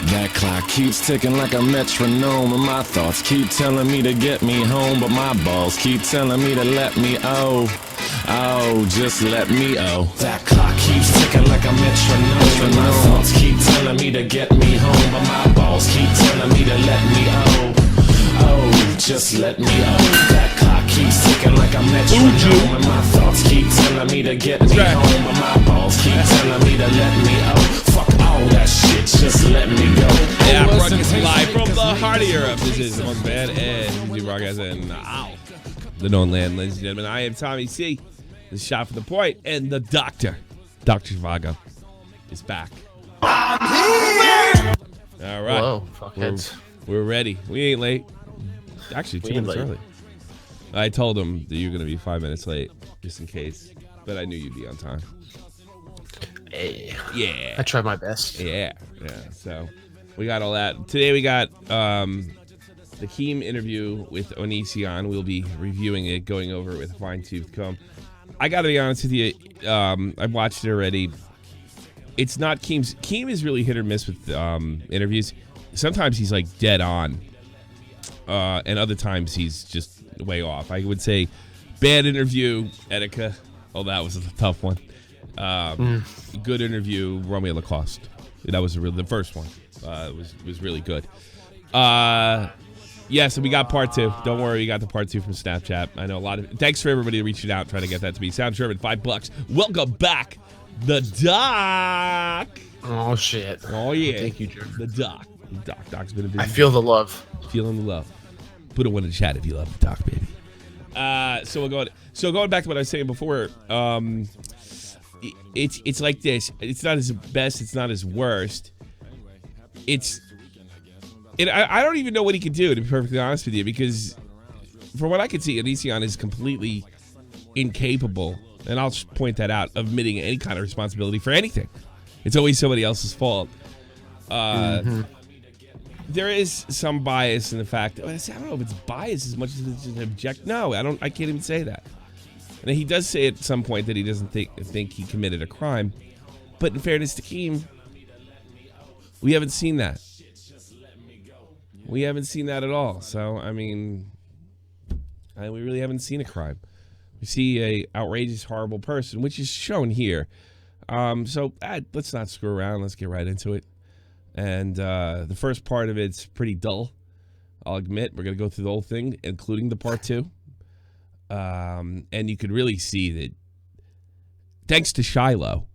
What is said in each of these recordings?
That clock keeps ticking like a metronome, and my thoughts keep telling me to get me home, but my balls keep telling me to let me just let me That clock keeps ticking like a metronome, and my thoughts keep telling me to get me home, but my balls keep telling me to let me just let me That clock keeps ticking like a metronome, and my thoughts keep telling me to get me home, but my balls keep telling me to let me Fuck all that shit, just let me go. Yeah, broadcasting live from the heart of Europe. This is the Most Bad and we broadcast in the known land, ladies and gentlemen. I am Tommy C. The shot for the point, and the doctor, Dr. Zhivago, is back. I'm here! All right. Whoa, fuckheads. We're ready. We ain't late. Actually, 2 minutes early. I told him that you're going to be 5 minutes late, just in case. But I knew you'd be on time. Hey. Yeah. I tried my best. Yeah. So we got all that. Today we got the Keem interview with Onision. We'll be reviewing it, going over it with a fine-tooth comb. I got to be honest with you. I've watched it already. It's not Keem's. Keem is really hit or miss with interviews. Sometimes he's like dead on. And other times he's just way off. I would say bad interview, Etika. Oh, that was a tough one. Good interview, Romeo Lacoste. That was the first one. Was really good. Yeah, so we got part 2. Don't worry, we got the part 2 from Snapchat. I know a lot of. Thanks for everybody reaching out, trying to get that to me. Sound Sherman, $5. Welcome back, the Doc. Oh shit. Oh yeah. Thank you, Jeremy. The Doc. Doc's been a busy. I feel the love. Feeling the love. Put a one in the chat if you love the Doc, baby. So going back to what I was saying before. It's like this. It's not his best. It's not his worst. I don't even know what he can do, to be perfectly honest with you, because from what I can see, Onision is completely incapable, and I'll point that out, of admitting any kind of responsibility for anything. It's always somebody else's fault. There is some bias in the fact that, I don't know if it's bias as much as it's an object. No, I can't even say that. And he does say at some point that he doesn't think he committed a crime. But in fairness to Keem, we haven't seen that. We haven't seen that at all. So, I mean, we really haven't seen a crime. We see a outrageous, horrible person, which is shown here. So let's not screw around. Let's get right into it. And the first part of it's pretty dull. I'll admit. We're going to go through the whole thing, including the part 2. And you could really see that, thanks to Shiloh,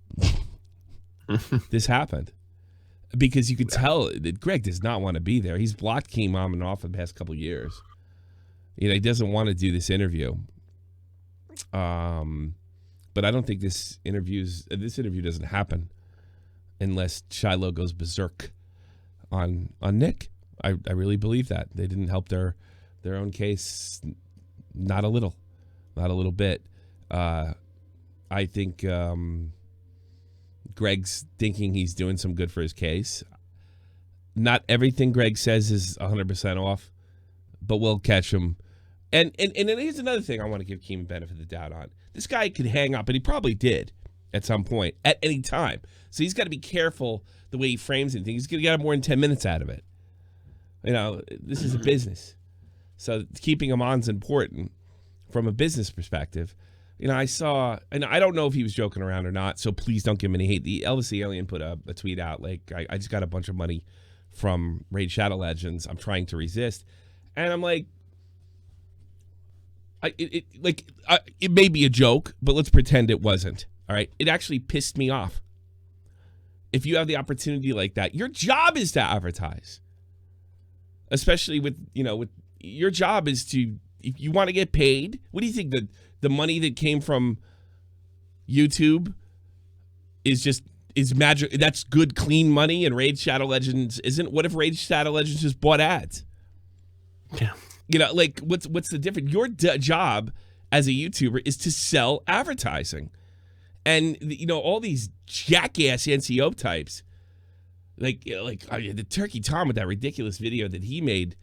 this happened. Because you could tell that Greg does not want to be there. He's blocked Keem on and off the past couple of years. He doesn't want to do this interview. But I don't think this interview doesn't happen unless Shiloh goes berserk on Nick. I really believe that. They didn't help their own case, not a little bit. I think Greg's thinking he's doing some good for his case. Not everything Greg says is 100% off, but we'll catch him. And here's another thing I want to give Keem benefit of the doubt on. This guy could hang up, and he probably did at some point, at any time. So he's got to be careful the way he frames anything. He's going to get more than 10 minutes out of it. This is a business. So keeping him on is important from a business perspective. I saw, and I don't know if he was joking around or not, so please don't give him any hate. The Elvis the Alien put a tweet out, like, I just got a bunch of money from Raid Shadow Legends. I'm trying to resist. And I'm like, it may be a joke, but let's pretend it wasn't. All right? It actually pissed me off. If you have the opportunity like that, your job is to advertise. Especially with your job is to, if you want to get paid, what do you think, the money that came from YouTube is magic? That's good, clean money, and Raid Shadow Legends isn't. What if Raid Shadow Legends just bought ads? Yeah. What's the difference? Your job as a YouTuber is to sell advertising. And all these jackass NCO types, like the Turkey Tom with that ridiculous video that he made,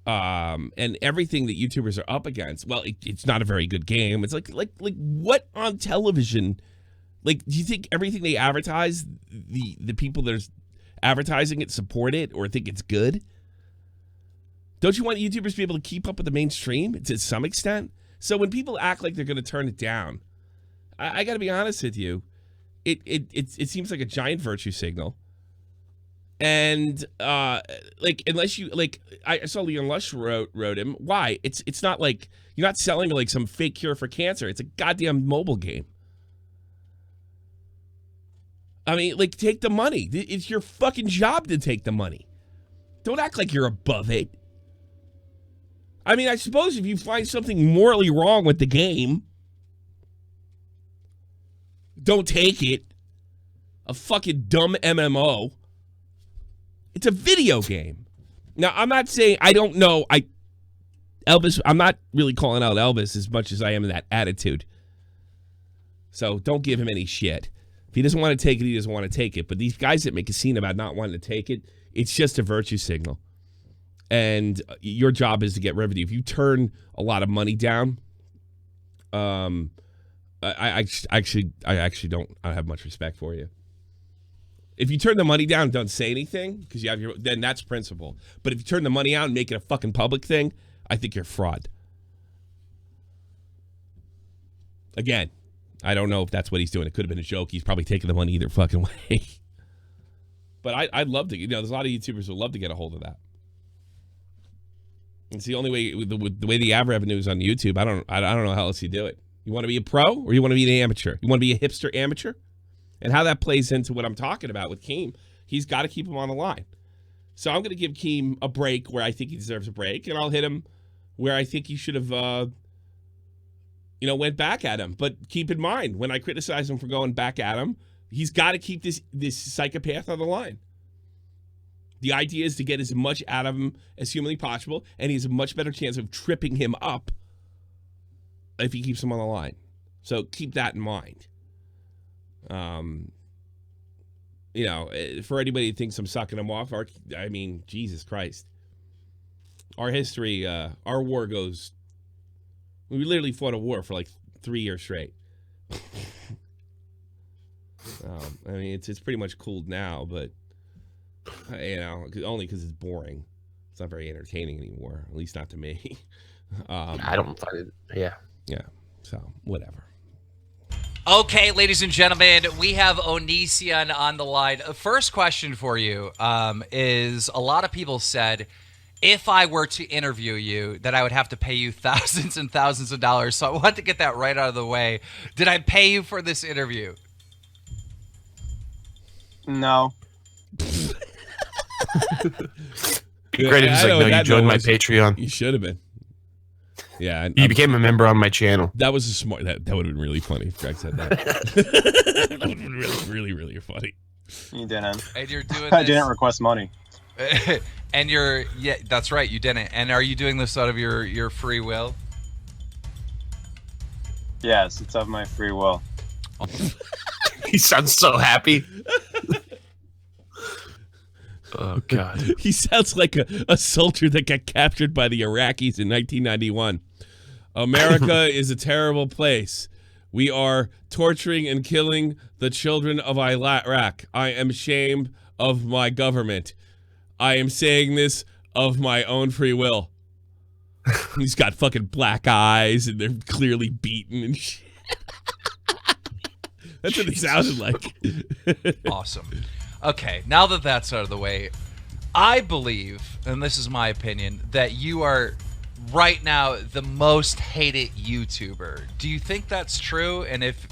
and everything that YouTubers are up against. Well, it's not a very good game. It's like what on television? Like, do you think everything they advertise, the people that are advertising it, support it, or think it's good? Don't you want YouTubers to be able to keep up with the mainstream to some extent? So when people act like they're going to turn it down, I got to be honest with you, it seems like a giant virtue signal. And like, unless you like, I saw Leon Lush wrote him. Why? It's not like you're not selling like some fake cure for cancer. It's a goddamn mobile game. I mean, like, take the money. It's your fucking job to take the money. Don't act like you're above it. I mean, I suppose if you find something morally wrong with the game, don't take it. A fucking dumb MMO. It's a video game. Now, I'm not saying, I don't know, Elvis, I'm not really calling out Elvis as much as I am in that attitude. So don't give him any shit. If he doesn't want to take it, he doesn't want to take it. But these guys that make a scene about not wanting to take it, it's just a virtue signal. And your job is to get revenue. If you turn a lot of money down, I actually don't have much respect for you. If you turn the money down and don't say anything, because you have then that's principle. But if you turn the money out and make it a fucking public thing, I think you're fraud. Again, I don't know if that's what he's doing. It could have been a joke. He's probably taking the money either fucking way. But I'd love to, there's a lot of YouTubers who love to get a hold of that. It's the only way, the way the ad revenue is on YouTube. I don't know how else you do it. You want to be a pro or you want to be an amateur? You want to be a hipster amateur? And how that plays into what I'm talking about with Keem, he's got to keep him on the line. So I'm going to give Keem a break where I think he deserves a break, and I'll hit him where I think he should have, went back at him. But keep in mind, when I criticize him for going back at him, he's got to keep this psychopath on the line. The idea is to get as much out of him as humanly possible, and he has a much better chance of tripping him up if he keeps him on the line. So keep that in mind. For anybody who thinks I'm sucking him off, Jesus Christ. Our history, our war goes, we literally fought a war for like 3 years straight. It's pretty much cooled now, but, only because it's boring. It's not very entertaining anymore, at least not to me. I don't find it, yeah. Yeah, so, whatever. Okay, ladies and gentlemen, we have Onision on the line. First question for you is, a lot of people said, if I were to interview you, that I would have to pay you thousands and thousands of dollars. So I want to get that right out of the way. Did I pay you for this interview? No. Great if he's like, no, you joined my Patreon. You should have been. Yeah, you became a member on my channel. That was a smart. That would have been really funny if Greg said that. That would have been really, really funny. You didn't. And you're doing. I didn't request money. And that's right, you didn't. And are you doing this out of your free will? Yes, it's of my free will. He sounds so happy. Oh, God. He sounds like a soldier that got captured by the Iraqis in 1991. America is a terrible place. We are torturing and killing the children of Iraq. I am ashamed of my government. I am saying this of my own free will. He's got fucking black eyes and they're clearly beaten and shit. That's what it sounded like. Awesome. Okay, now that that's out of the way, I believe, and this is my opinion, that you are right now the most hated YouTuber. Do you think that's true? And if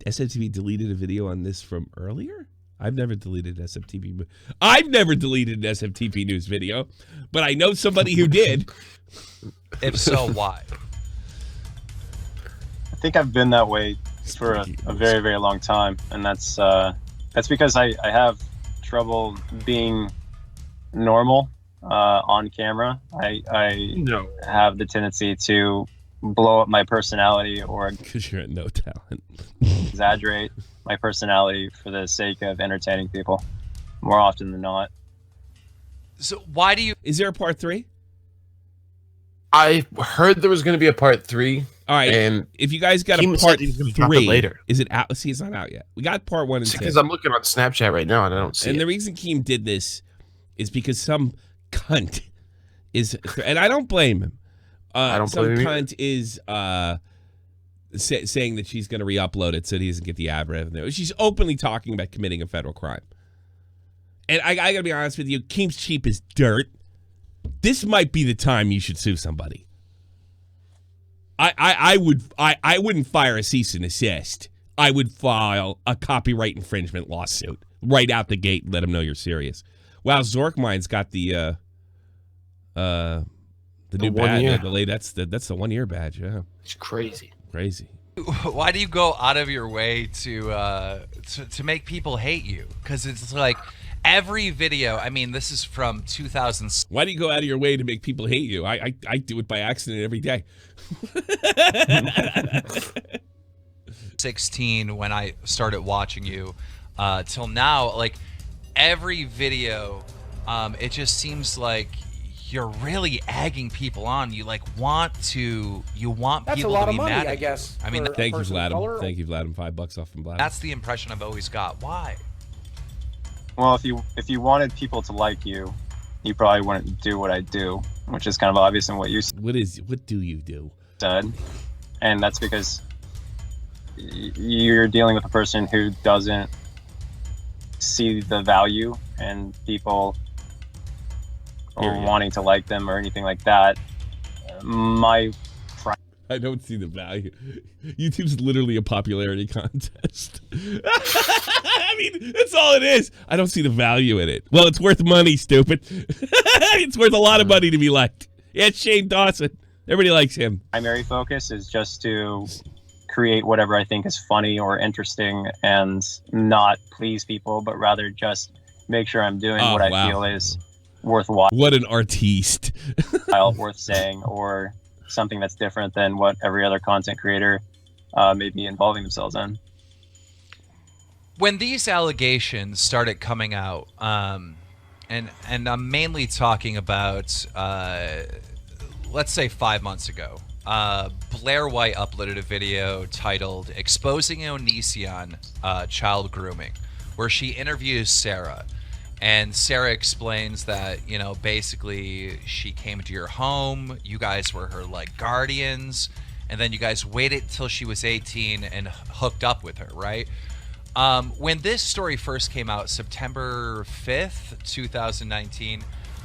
SFTP deleted a video on this from earlier? I've never deleted SFTP. I've never deleted an SFTP news video, but I know somebody who did. If so, why? I think I've been that way for a very, very long time, and that's because I have trouble being normal on camera. I have the tendency to blow up my personality or because you're at no talent. Exaggerate my personality for the sake of entertaining people more often than not. So why do you... Is there a part 3? I heard there was going to be a part 3. All right. And if you guys got Keem a said part he's gonna drop it 3 later. Is it out? See, it's not out yet. We got part 1 and 2. Because I'm looking on Snapchat right now and I don't see And it. the reason Keem did this is because some cunt is, and I don't blame him. I don't blame him. Some cunt is saying that she's going to re-upload it so he doesn't get the ad revenue. She's openly talking about committing a federal crime. And I got to be honest with you, Keem's cheap as dirt. This might be the time you should sue somebody. I wouldn't fire a cease and desist. I would file a copyright infringement lawsuit right out the gate and let them know you're serious. Wow, Zorkmine's got the new 1 badge. year. That's the 1 year badge. Yeah, It's crazy. crazy. Why do you go out of your way to make people hate you? Because it's like every video. I mean, this is from 2000. Why do you go out of your way to make people hate you? I do it by accident every day. 16 when I started watching you till now, like every video, it just seems like you're really egging people on. You like want That's people a lot to of be money, mad at I you. guess. I mean, for a Thank you, person of color. Vladim. Thank you, Vladim. $5 off from Vladim. that's the impression I've always got. Why? Well, if you wanted people to like you, you probably wouldn't do what I do, which is kind of obvious in what you What do you do? said, and that's because you're dealing with a person who doesn't see the value in people or wanting to like them or anything like that. I don't see the value. YouTube's literally a popularity contest. I mean, that's all it is. I don't see the value in it. Well, it's worth money, stupid. It's worth a lot of money to be liked. Yeah, it's Shane Dawson. Everybody likes him. primary focus is just to create whatever I think is funny or interesting and not please people, but rather just make sure I'm doing what I feel is worthwhile, What an artiste. worth saying, or something that's different than what every other content creator may be involving themselves in. When these allegations started coming out, and I'm mainly talking about, let's say 5 months ago, Blair White uploaded a video titled "Exposing Onision Child Grooming," where she interviews Sarah. And Sarah explains that, you know, basically she came to your home, you guys were her like guardians, and then you guys waited till she was 18 and hooked up with her, right? When this story first came out, September 5th, 2019,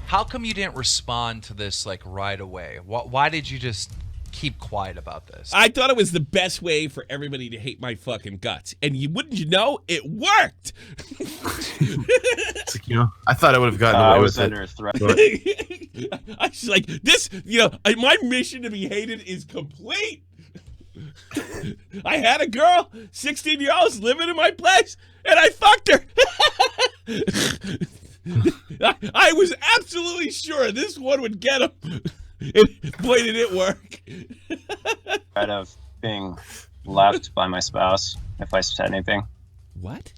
how come you didn't respond to this like right away? Why did you just keep quiet about this? I thought it was the best way for everybody to hate my fucking guts. And wouldn't you know, it worked. It's like, you know, I thought I would have gotten away I with was it. under threat. I was like, this, you know, my mission to be hated is complete. I had a girl, 16-year-old, living in my place, and I fucked her. I was absolutely sure this one would get him. And boy, did it work. Threat of being left by my spouse if I said anything. What?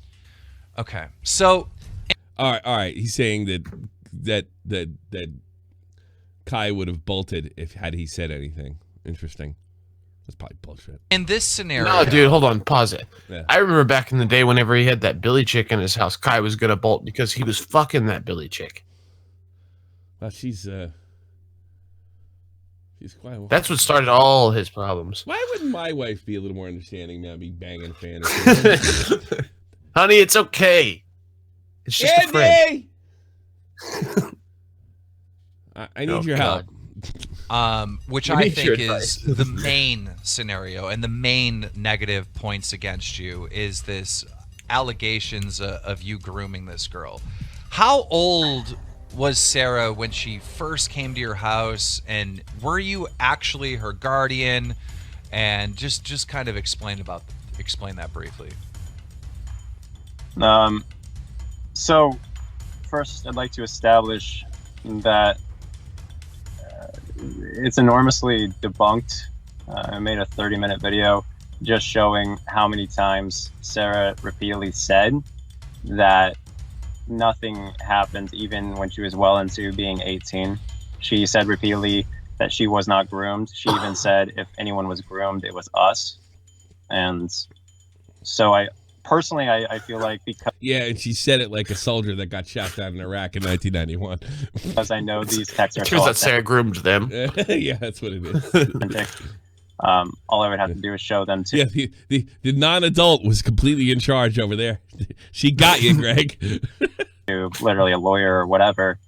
Okay, so All right. He's saying that Kai would have bolted had he said anything. Interesting. That's probably bullshit. in this scenario, No, dude, hold on, pause it. Yeah. I remember back in the day whenever he had that Billy chick in his house, Kai was gonna bolt because he was fucking that Billy chick. Well, she's quite. That's what started all his problems. Why wouldn't my wife be a little more understanding now? Be banging a fan. Honey, it's okay. It's just a friend. Andy! I need your help. which You I need your think is advice. the main scenario and the main negative points against you is this allegations of you grooming this girl. How old was Sarah when she first came to your house, and were you actually her guardian? And just kind of explain that briefly. So first I'd like to establish that it's enormously debunked. I made a 30-minute video just showing how many times Sarah repeatedly said that nothing happened even when she was well into being 18. She said repeatedly that she was not groomed. She even said if anyone was groomed, it was us. And so I feel like Yeah, and she said it like a soldier that got shot down in Iraq in 1991. because I know these texts are Turns out Sarah groomed them. Yeah, that's what it is. all I would have to do is show them to. Yeah, the non-adult was completely in charge over there. She got you, Greg. To literally a lawyer or whatever,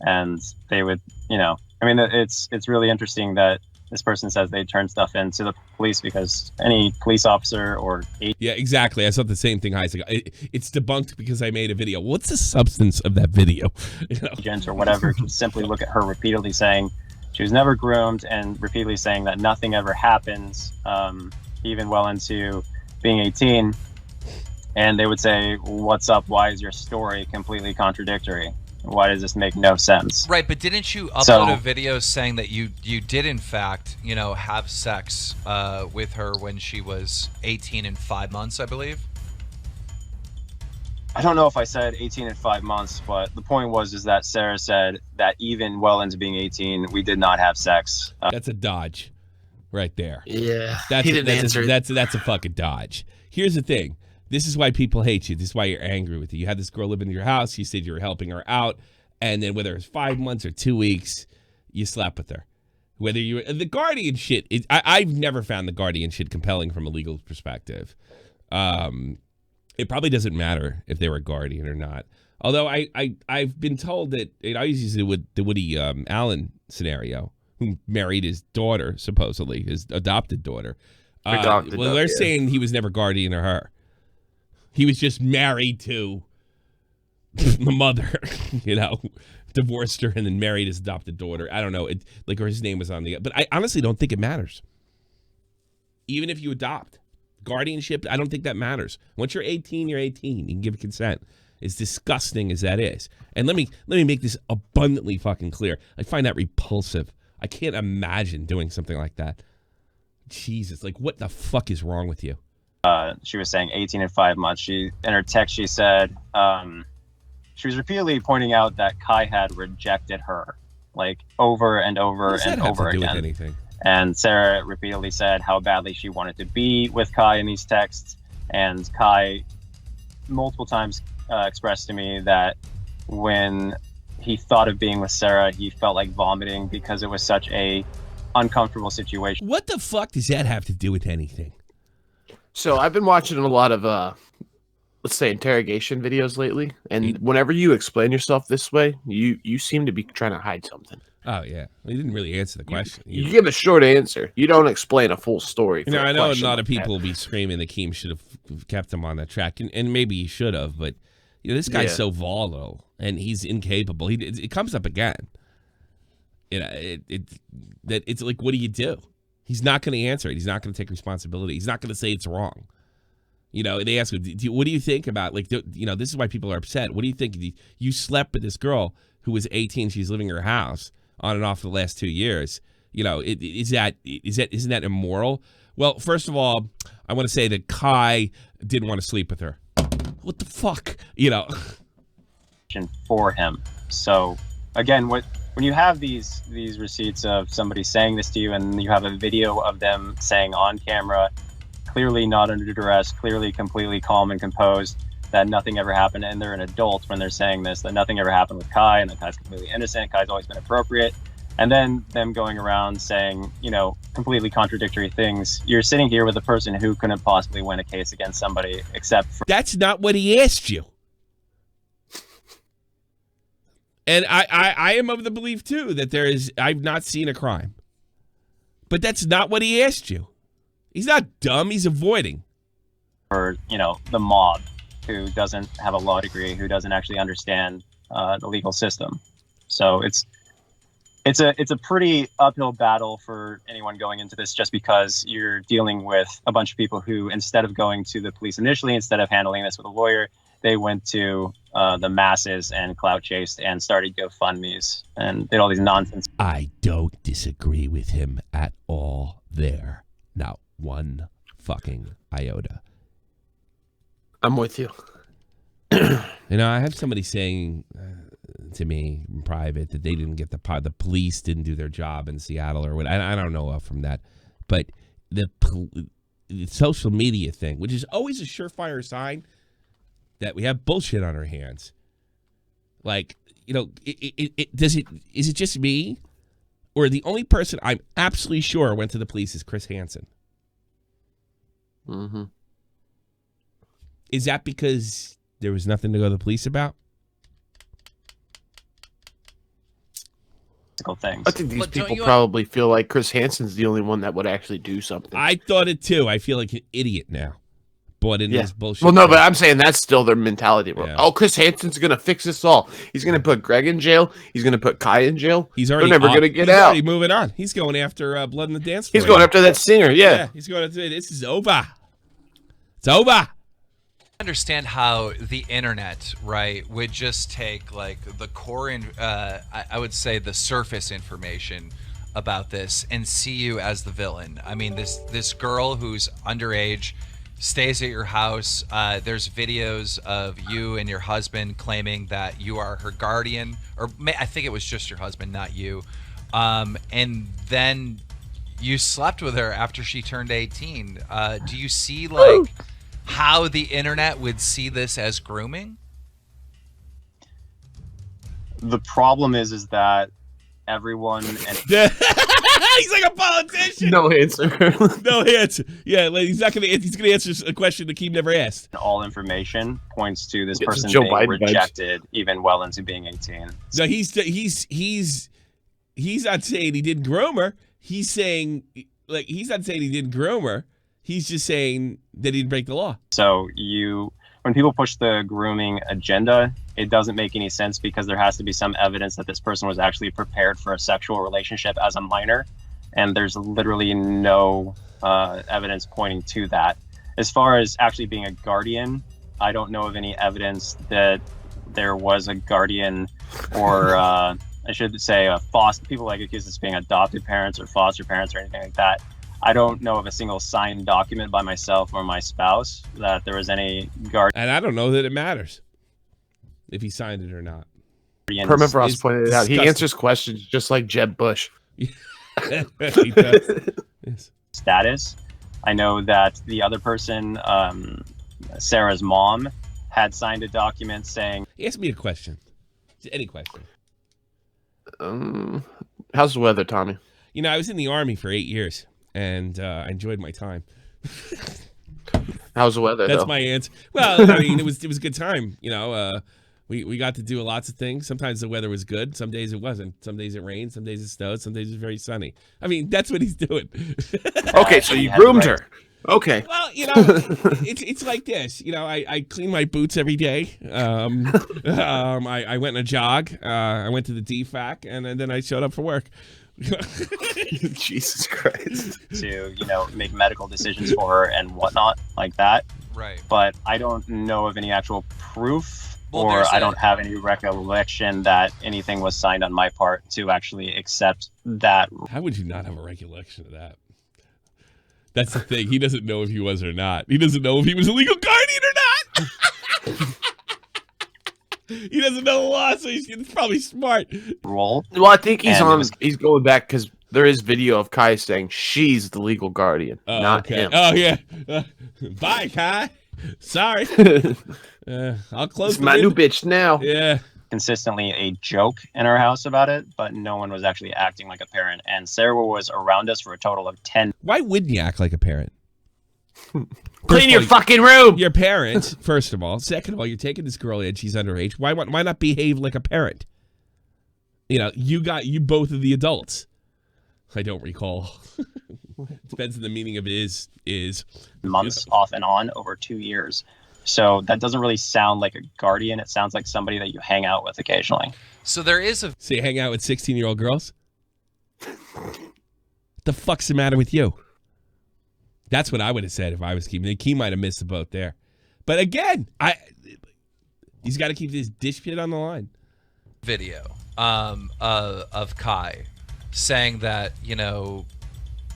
and they would, I mean, it's really interesting that this person says they turn stuff into the police because any police officer or yeah, exactly. I saw the same thing. It's debunked because I made a video. What's the substance of that video? Agent or whatever can simply look at her repeatedly saying she was never groomed and repeatedly saying that nothing ever happens, even well into being 18. And they would say, "What's up? Why is your story completely contradictory? Why does this make no sense?" Right, but didn't you upload a video saying that you did in fact, have sex with her when she was 18 and 5 months, I believe? I don't know if I said 18 and 5 months, but the point is that Sarah said that even well into being 18, we did not have sex. That's a dodge, right there. Yeah, That's he didn't answer. That's a fucking dodge. Here's the thing. This is why people hate you. This is why you're angry with you. You had this girl living in your house. You said you were helping her out. And then whether it's 5 months or 2 weeks, you slept with her. Whether you the guardian shit, I've never found the guardian shit compelling from a legal perspective. It probably doesn't matter if they were a guardian or not. Although I've been told that I always use it with the Woody Allen scenario, who married his daughter, supposedly, his adopted daughter. They're saying he was never guardian of her. He was just married to the mother, divorced her and then married his adopted daughter. I don't know. Or his name was on the, but I honestly don't think it matters. Even if you adopt guardianship, I don't think that matters. Once you're 18, you're 18. You can give consent. As disgusting as that is. And let me make this abundantly fucking clear. I find that repulsive. I can't imagine doing something like that. Jesus, what the fuck is wrong with you? She was saying 18 and 5 months. In her text, she said, she was repeatedly pointing out that Kai had rejected her, over and over and over again. With anything? And Sarah repeatedly said how badly she wanted to be with Kai in these texts. And Kai multiple times expressed to me that when he thought of being with Sarah, he felt like vomiting because it was such a uncomfortable situation. What the fuck does that have to do with anything? So I've been watching a lot of, let's say, interrogation videos lately, and whenever you explain yourself this way, you seem to be trying to hide something. Oh, yeah. Well, you didn't really answer the question. You give a short answer. You don't explain a full story. I know a lot of people will be screaming that Keem should have kept him on that track, and maybe he should have, but this guy's so volatile, and he's incapable. It comes up again. It's like, what do you do? He's not going to answer it. He's not going to take responsibility. He's not going to say it's wrong. They ask him, what do you think about, this is why people are upset. What do you think? You slept with this girl who was 18. She's living in her house on and off for the last 2 years. Isn't that immoral? Well, first of all, I want to say that Kai didn't want to sleep with her. What the fuck? For him. So, again, when you have these receipts of somebody saying this to you, and you have a video of them saying on camera, clearly not under duress, clearly completely calm and composed, that nothing ever happened, and they're an adult when they're saying this, that nothing ever happened with Kai, and that Kai's completely innocent, Kai's always been appropriate, and then them going around saying, completely contradictory things. You're sitting here with a person who couldn't possibly win a case against somebody except for... That's not what he asked you. And I am of the belief, too, that I've not seen a crime. But that's not what he asked you. He's not dumb. He's avoiding. For, the mob who doesn't have a law degree, who doesn't actually understand the legal system. So it's a pretty uphill battle for anyone going into this, just because you're dealing with a bunch of people who, instead of going to the police initially, instead of handling this with a lawyer, they went to the masses and clout chased and started GoFundMes and did all these nonsense. I don't disagree with him at all there. Not one fucking iota. I'm with you. I have somebody saying to me in private that they didn't get the police didn't do their job in Seattle or what. I don't know from that, but the social media thing, which is always a surefire sign that we have bullshit on our hands. Like, is it just me, or the only person I'm absolutely sure went to the police is Chris Hansen? Mm-hmm. Is that because there was nothing to go to the police about? Things. I think these people probably feel like Chris Hansen's the only one that would actually do something. I thought it too. I feel like an idiot now. Bought into this bullshit. Well, no, but I'm saying that's still their mentality. Yeah. Oh, Chris Hansen's going to fix this all. He's going to put Greg in jail. He's going to put Kai in jail. They're never going to get out. He's already moving on. He's going after Blood in the Dance Floor. He's going after that singer, yeah. He's going after, this is over. It's over. Understand how the internet, right, would just take like the core and I would say the surface information about this and see you as the villain. I mean, this girl who's underage stays at your house. There's videos of you and your husband claiming that you are her guardian, or I think it was just your husband, not you. And then you slept with her after she turned 18. Do you see like how the internet would see this as grooming? The problem is that everyone and he's like a politician. No answer. No answer. Yeah, like he's not gonna. He's gonna answer a question that Keem never asked. all information points to this It's person Joe being Biden rejected even well into being 18. No, he's not saying he didn't groom her. He's saying he's not saying he didn't groom her. He's just saying that he didn't break the law. So when people push the grooming agenda, it doesn't make any sense because there has to be some evidence that this person was actually prepared for a sexual relationship as a minor. And there's literally no evidence pointing to that. As far as actually being a guardian, I don't know of any evidence that there was a guardian or I should say a foster. People like accuse us of being adopted parents or foster parents or anything like that. I don't know of a single signed document by myself or my spouse that there was any guardian. And I don't know that it matters if he signed it or not. Perma Frost pointed it out. He answers questions just like Jeb Bush. He does. Yes. Status. I know that the other person, Sarah's mom, had signed a document saying. Ask me a question. Any question. How's the weather, Tommy? You know, I was in the Army for 8 years, and I enjoyed my time. How's the weather? That's though? my answer. Well, I mean, it was a good time. You know, we got to do lots of things. Sometimes the weather was good. Some days it wasn't. Some days it rained. Some days it snowed. Some days it was very sunny. I mean, that's what he's doing. Okay, so you groomed her. Okay. Well, you know, it's like this. You know, I clean my boots every day. I went on a jog. I went to the DFAC, and then I showed up for work. Jesus Christ. To, make medical decisions for her and whatnot like that. Right. But I don't know of any actual proof, Well, or there's I don't have any recollection that anything was signed on my part to actually accept that. How would you not have a recollection of that? That's the thing. He doesn't know if he was or not. He doesn't know if he was a legal guardian or not. He doesn't know the law, so he's probably smart. Role. Well, I think he's going back because there is video of Kai saying she's the legal guardian, not him. Oh, yeah. Bye, Kai. Sorry. I'll close my new bitch now. Yeah. Consistently a joke in our house about it, but no one was actually acting like a parent. And Sarah was around us for a total of 10. Why wouldn't you act like a parent? Clean your fucking room. Your parent, first of all. Second of all, you're taking this girl in. She's underage. Why not behave like a parent? You both of the adults. I don't recall. Depends on the meaning of is. Months off and on over 2 years. So that doesn't really sound like a guardian. It sounds like somebody that you hang out with occasionally. So there is a. So you hang out with 16-year-old girls? What the fuck's the matter with you? That's what I would have said if I was Keem. Keem might have missed the boat there. But again, he's got to keep this dish pit on the line. Video of Kai saying that,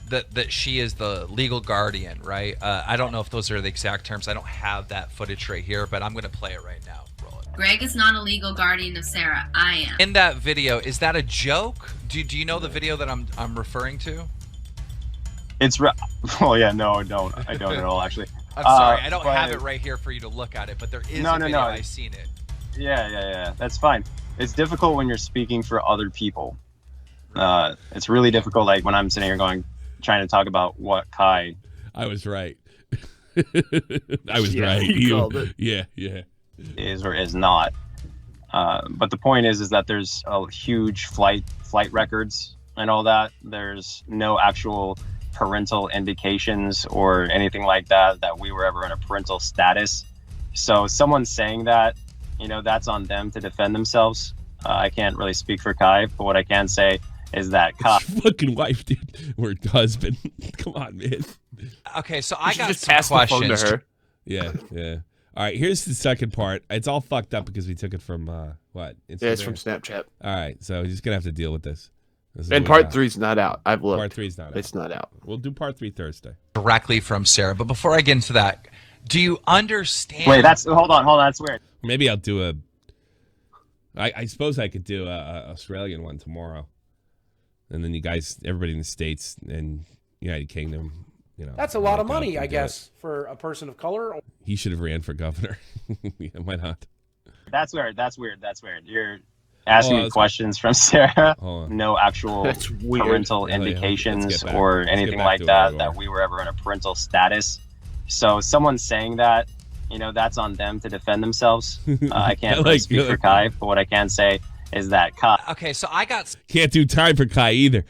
that she is the legal guardian, right? I don't know if those are the exact terms. I don't have that footage right here, but I'm going to play it right now. Roll it. Greg is not a legal guardian of Sarah. I am. In that video, is that a joke? Do you know the video that I'm referring to? Oh yeah, no, I don't at all actually. I'm sorry, I don't have it right here for you to look at it, but there is a video. I've seen it. Yeah, that's fine. It's difficult when you're speaking for other people. It's really difficult, like when I'm sitting here trying to talk about what Kai. I was right. I was right. You called it. Yeah. Is or is not. But the point is that there's a huge flight records and all that. There's no actual parental indications or anything like that we were ever in a parental status. So someone saying that, that's on them to defend themselves. I can't really speak for Kai, but what I can say is that Kai. It's your fucking wife, dude. Or husband. Come on, man. Okay, so I got just some pass the phone questions. to her. Yeah. All right, here's the second part. It's all fucked up because we took it from, what? Instagram? Yeah, it's from Snapchat. All right, so you're just going to have to deal with this. And part 3's not out. I've looked. Part 3's not out. It's not out. We'll do part 3 Thursday. Directly from Sarah. But before I get into that, do you understand? Wait, hold on, that's weird. Maybe I'll do I suppose I could do a Australian one tomorrow. And then you guys, everybody in the States and United Kingdom, That's a lot of money, I guess, for a person of color. He should have ran for governor. Yeah, why not? That's weird. You're asking me questions from Sarah. No actual parental indications or anything like that we were ever in a parental status. So someone saying that, that's on them to defend themselves. I can't really speak for Kai, but what I can say is that Kai. Okay, so can't do time for Kai either.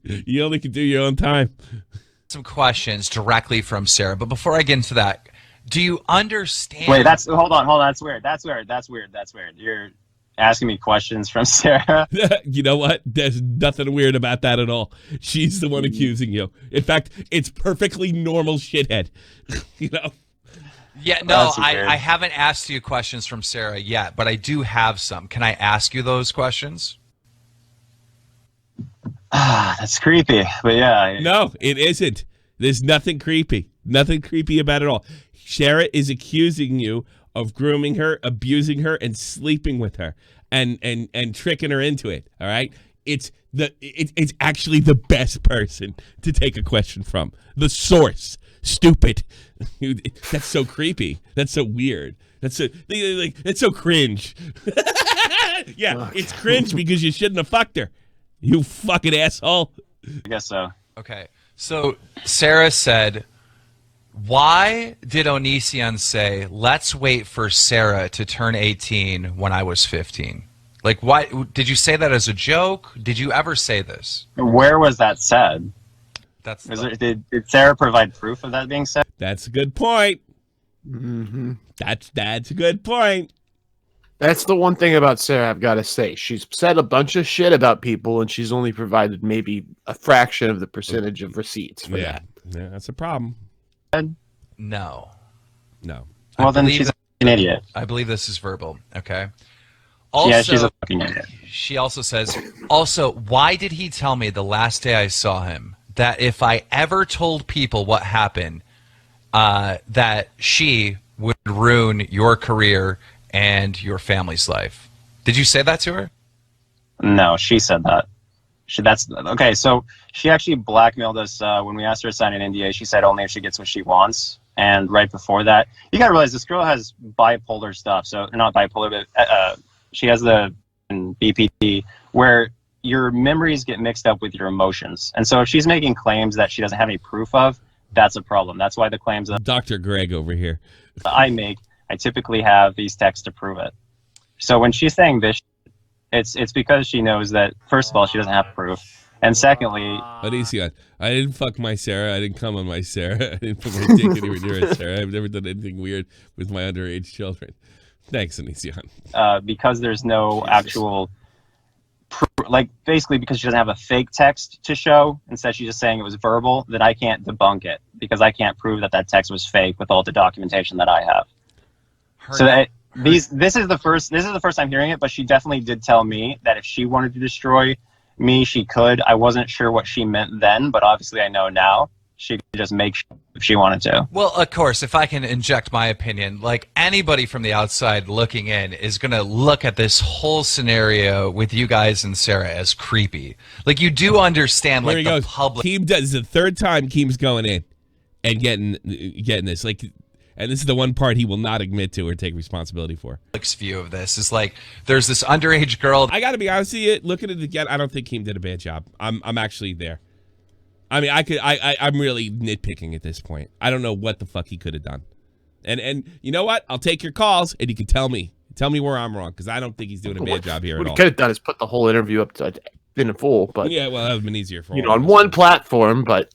You only can do your own time. Some questions directly from Sarah, but before I get into that, do you understand? Wait, hold on. That's weird. You're asking me questions from Sarah. You know what? There's nothing weird about that at all. She's the one accusing you. In fact, it's perfectly normal shithead. Yeah, no, I haven't asked you questions from Sarah yet, but I do have some. Can I ask you those questions? That's creepy, but yeah. No, it isn't. There's nothing creepy. Nothing creepy about it at all. Sarah is accusing you of grooming her, abusing her, and sleeping with her, and tricking her into it. All right, it's actually the best person to take a question from. The source. Stupid. That's so creepy. That's so weird. That's so cringe. Yeah, it's cringe because you shouldn't have fucked her. You fucking asshole. I guess so. Okay, so Sarah said, why did Onision say, let's wait for Sarah to turn 18 when I was 15? Like, why did you say that as a joke? Did you ever say this? Where was that said? Did Sarah provide proof of that being said? That's a good point. Mm-hmm. That's a good point. That's the one thing about Sarah I've got to say. She's said a bunch of shit about people, and she's only provided maybe a fraction of the percentage of receipts for that. Yeah, that's a problem. No. Well, then she's an idiot. I believe this is verbal. Okay. Also, yeah, she's a fucking idiot. She also says, why did he tell me the last day I saw him that if I ever told people what happened, that she would ruin your career and your family's life? Did you say that to her? No, she said that. Okay, so she actually blackmailed us when we asked her to sign an NDA. She said only if she gets what she wants. And right before that, you gotta realize this girl has bipolar stuff. So not bipolar, but she has the BPD, where your memories get mixed up with your emotions. And so if she's making claims that she doesn't have any proof of, that's a problem. That's why the claims that Dr. Greg over here I make, I typically have these texts to prove it. So when she's saying this, it's because she knows that, first of all, she doesn't have proof. And secondly, Onision, I didn't fuck my Sarah. I didn't come on my Sarah. I didn't put my dick anywhere near it, Sarah. I've never done anything weird with my underage children. Thanks, Onision. Because there's no actual, basically because she doesn't have a fake text to show, instead she's just saying it was verbal, that I can't debunk it because I can't prove that text was fake with all the documentation that I have. This is the first time hearing it, but she definitely did tell me that if she wanted to destroy me, she could. I wasn't sure what she meant then, but obviously I know now. she could just make if she wanted to. Well, of course, if I can inject my opinion, like anybody from the outside looking in is going to look at this whole scenario with you guys and Sarah as creepy. Like, you do understand, like, the public. Keem does the third time Keem's going in and getting this. Like, and this is the one part he will not admit to or take responsibility for. Public's view of this is like, there's this underage girl. I got to be honest with you, looking at it again, I don't think Keem did a bad job. I'm actually there. I mean, I'm really nitpicking at this point. I don't know what the fuck he could have done. And you know what? I'll take your calls, and you can tell me where I'm wrong, because I don't think he's doing a bad job here at all. What he could have done is put the whole interview up to in full, but yeah, well, that would have been easier for on one platform. But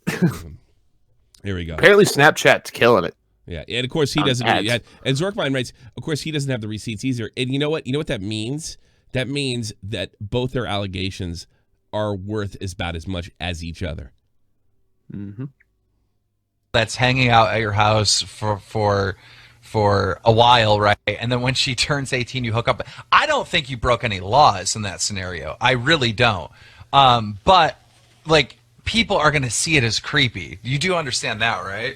here we go. Apparently, Snapchat's killing it. Yeah, and of course he doesn't. And Zorkmine writes, of course he doesn't have the receipts either. And you know what? You know what that means? That means that both their allegations are worth about as much as each other. Mm-hmm. That's hanging out at your house for a while, right? And then when she turns 18, you hook up. I don't think you broke any laws in that scenario. I really don't. But like, people are going to see it as creepy. You do understand that, right?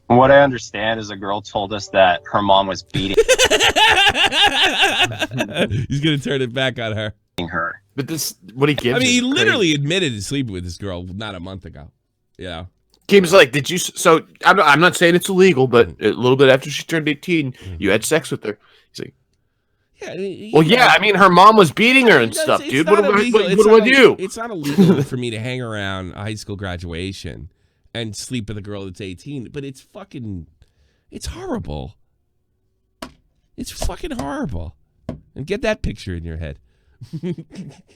What I understand is a girl told us that her mom was beating He's going to turn it back on her. Her. But this, what he gives. I mean, he literally admitted to sleeping with this girl not a month ago. Yeah. Keem's like, did you? So I'm not saying it's illegal, but a little bit after she turned 18, you had sex with her. He's like, yeah. I mean, well, yeah. I mean, her mom was beating her and stuff, dude. What do I do? It's not illegal for me to hang around a high school graduation and sleep with a girl that's 18, but it's horrible. It's fucking horrible. And get that picture in your head.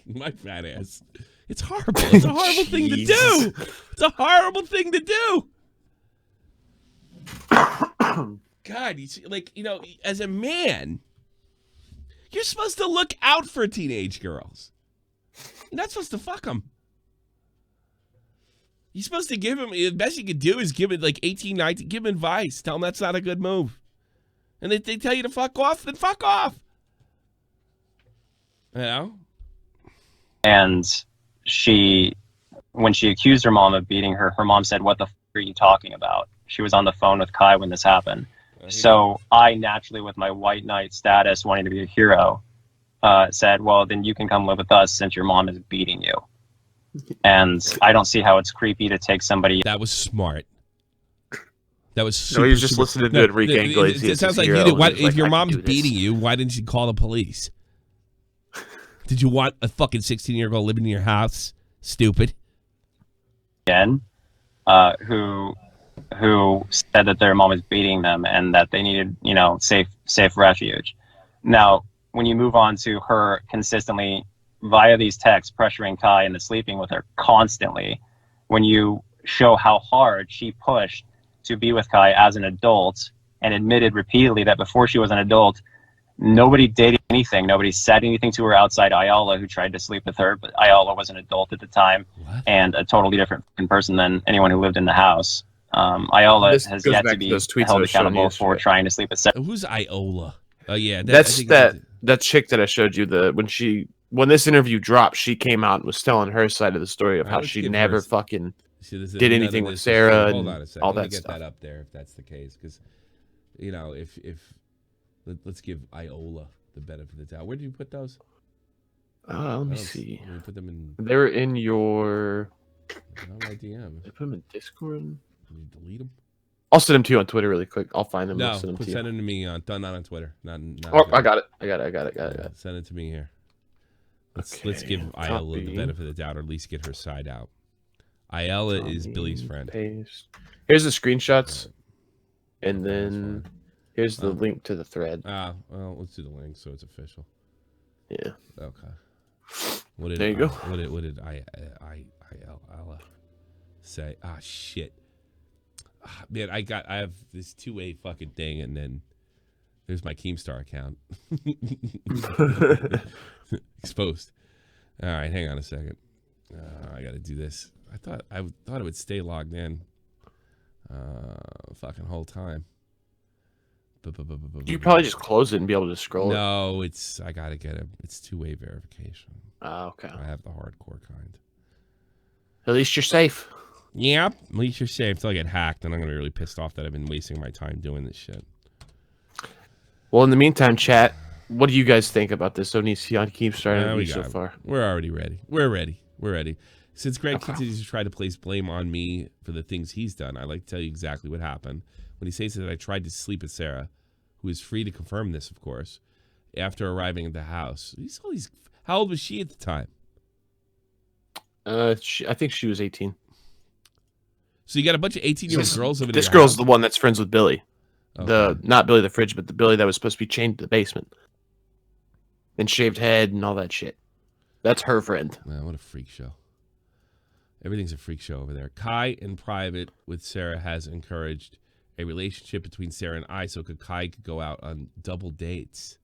My fat ass. It's horrible. It's a horrible thing to do. It's a horrible thing to do. God, you see, like, as a man, you're supposed to look out for teenage girls. You're not supposed to fuck them. You're supposed to give them, the best you can do is give it like 18, 19, give them advice. Tell them that's not a good move. And if they tell you to fuck off, then fuck off. You know? And when she accused her mom of beating her, her mom said, "What the f*** are you talking about?" She was on the phone with Kai when this happened. So I naturally, with my white knight status, wanting to be a hero, said, well, then you can come live with us since your mom is beating you. And I don't see how it's creepy to take somebody. That was smart. That was super, no, he was just listening to Enrique Iglesias. It sounds like you did. If your mom's beating you, why didn't you call the police? Did you want a fucking 16-year-old living in your house? Stupid. Again, who said that their mom was beating them and that they needed, safe refuge. Now, when you move on to her consistently via these texts pressuring Kai into sleeping with her constantly, when you show how hard she pushed to be with Kai as an adult and admitted repeatedly that before she was an adult, nobody did anything. Nobody said anything to her outside Ayala, who tried to sleep with her, but Ayala was an adult at the time and a totally different person than anyone who lived in the house. Ayala has yet to be held accountable for trying to sleep with Sarah. Who's Ayala? Oh, yeah. That's that chick that I showed you. When this interview dropped, she came out and was telling her side of the story of how she never fucking did anything with Sarah and all that stuff. Get that up there if that's the case, because let's give Iola the benefit of the doubt. Where did you put those? Let me see. We put them in. They're in your. My DM. I put them in Discord. Can you delete them? I'll send them to you on Twitter really quick. I'll find them. No, send them them to me not on Twitter. Not I got it. Send it to me here. Let's give Iola the benefit of the doubt, or at least get her side out. Iola is Billy's friend. Paste. Here's the screenshots, and then here's the link to the thread. Well, let's do the link so it's official. Yeah. Okay. There you go. What did Iola say? Ah, shit. Man, I have this two-way fucking thing, and then there's my Keemstar account. Exposed. All right, hang on a second. I got to do this. I thought it would stay logged in fucking whole time. You probably just close it and be able to scroll it. No, I got to get it. It's two-way verification. Okay. I have the hardcore kind. At least you're safe. Yep, at least you're safe. Until I get hacked, and I'm gonna be really pissed off that I've been wasting my time doing this shit. Well, in the meantime, chat, what do you guys think about this Onision Keemstar interview so far? We're already ready. We're ready. Since Greg continues to try to place blame on me for the things he's done, I'd like to tell you exactly what happened. When he says that I tried to sleep with Sarah, who is free to confirm this, of course, after arriving at the house. How old was she at the time? I think she was 18. So you got a bunch of 18-year-old girls over there. This girl's the one that's friends with Billy. Okay. Not Billy the Fridge, but the Billy that was supposed to be chained to the basement. And shaved head and all that shit. That's her friend. Man, what a freak show. Everything's a freak show over there. Kai, in private with Sarah, has encouraged a relationship between Sarah and I, so Kai could go out on double dates.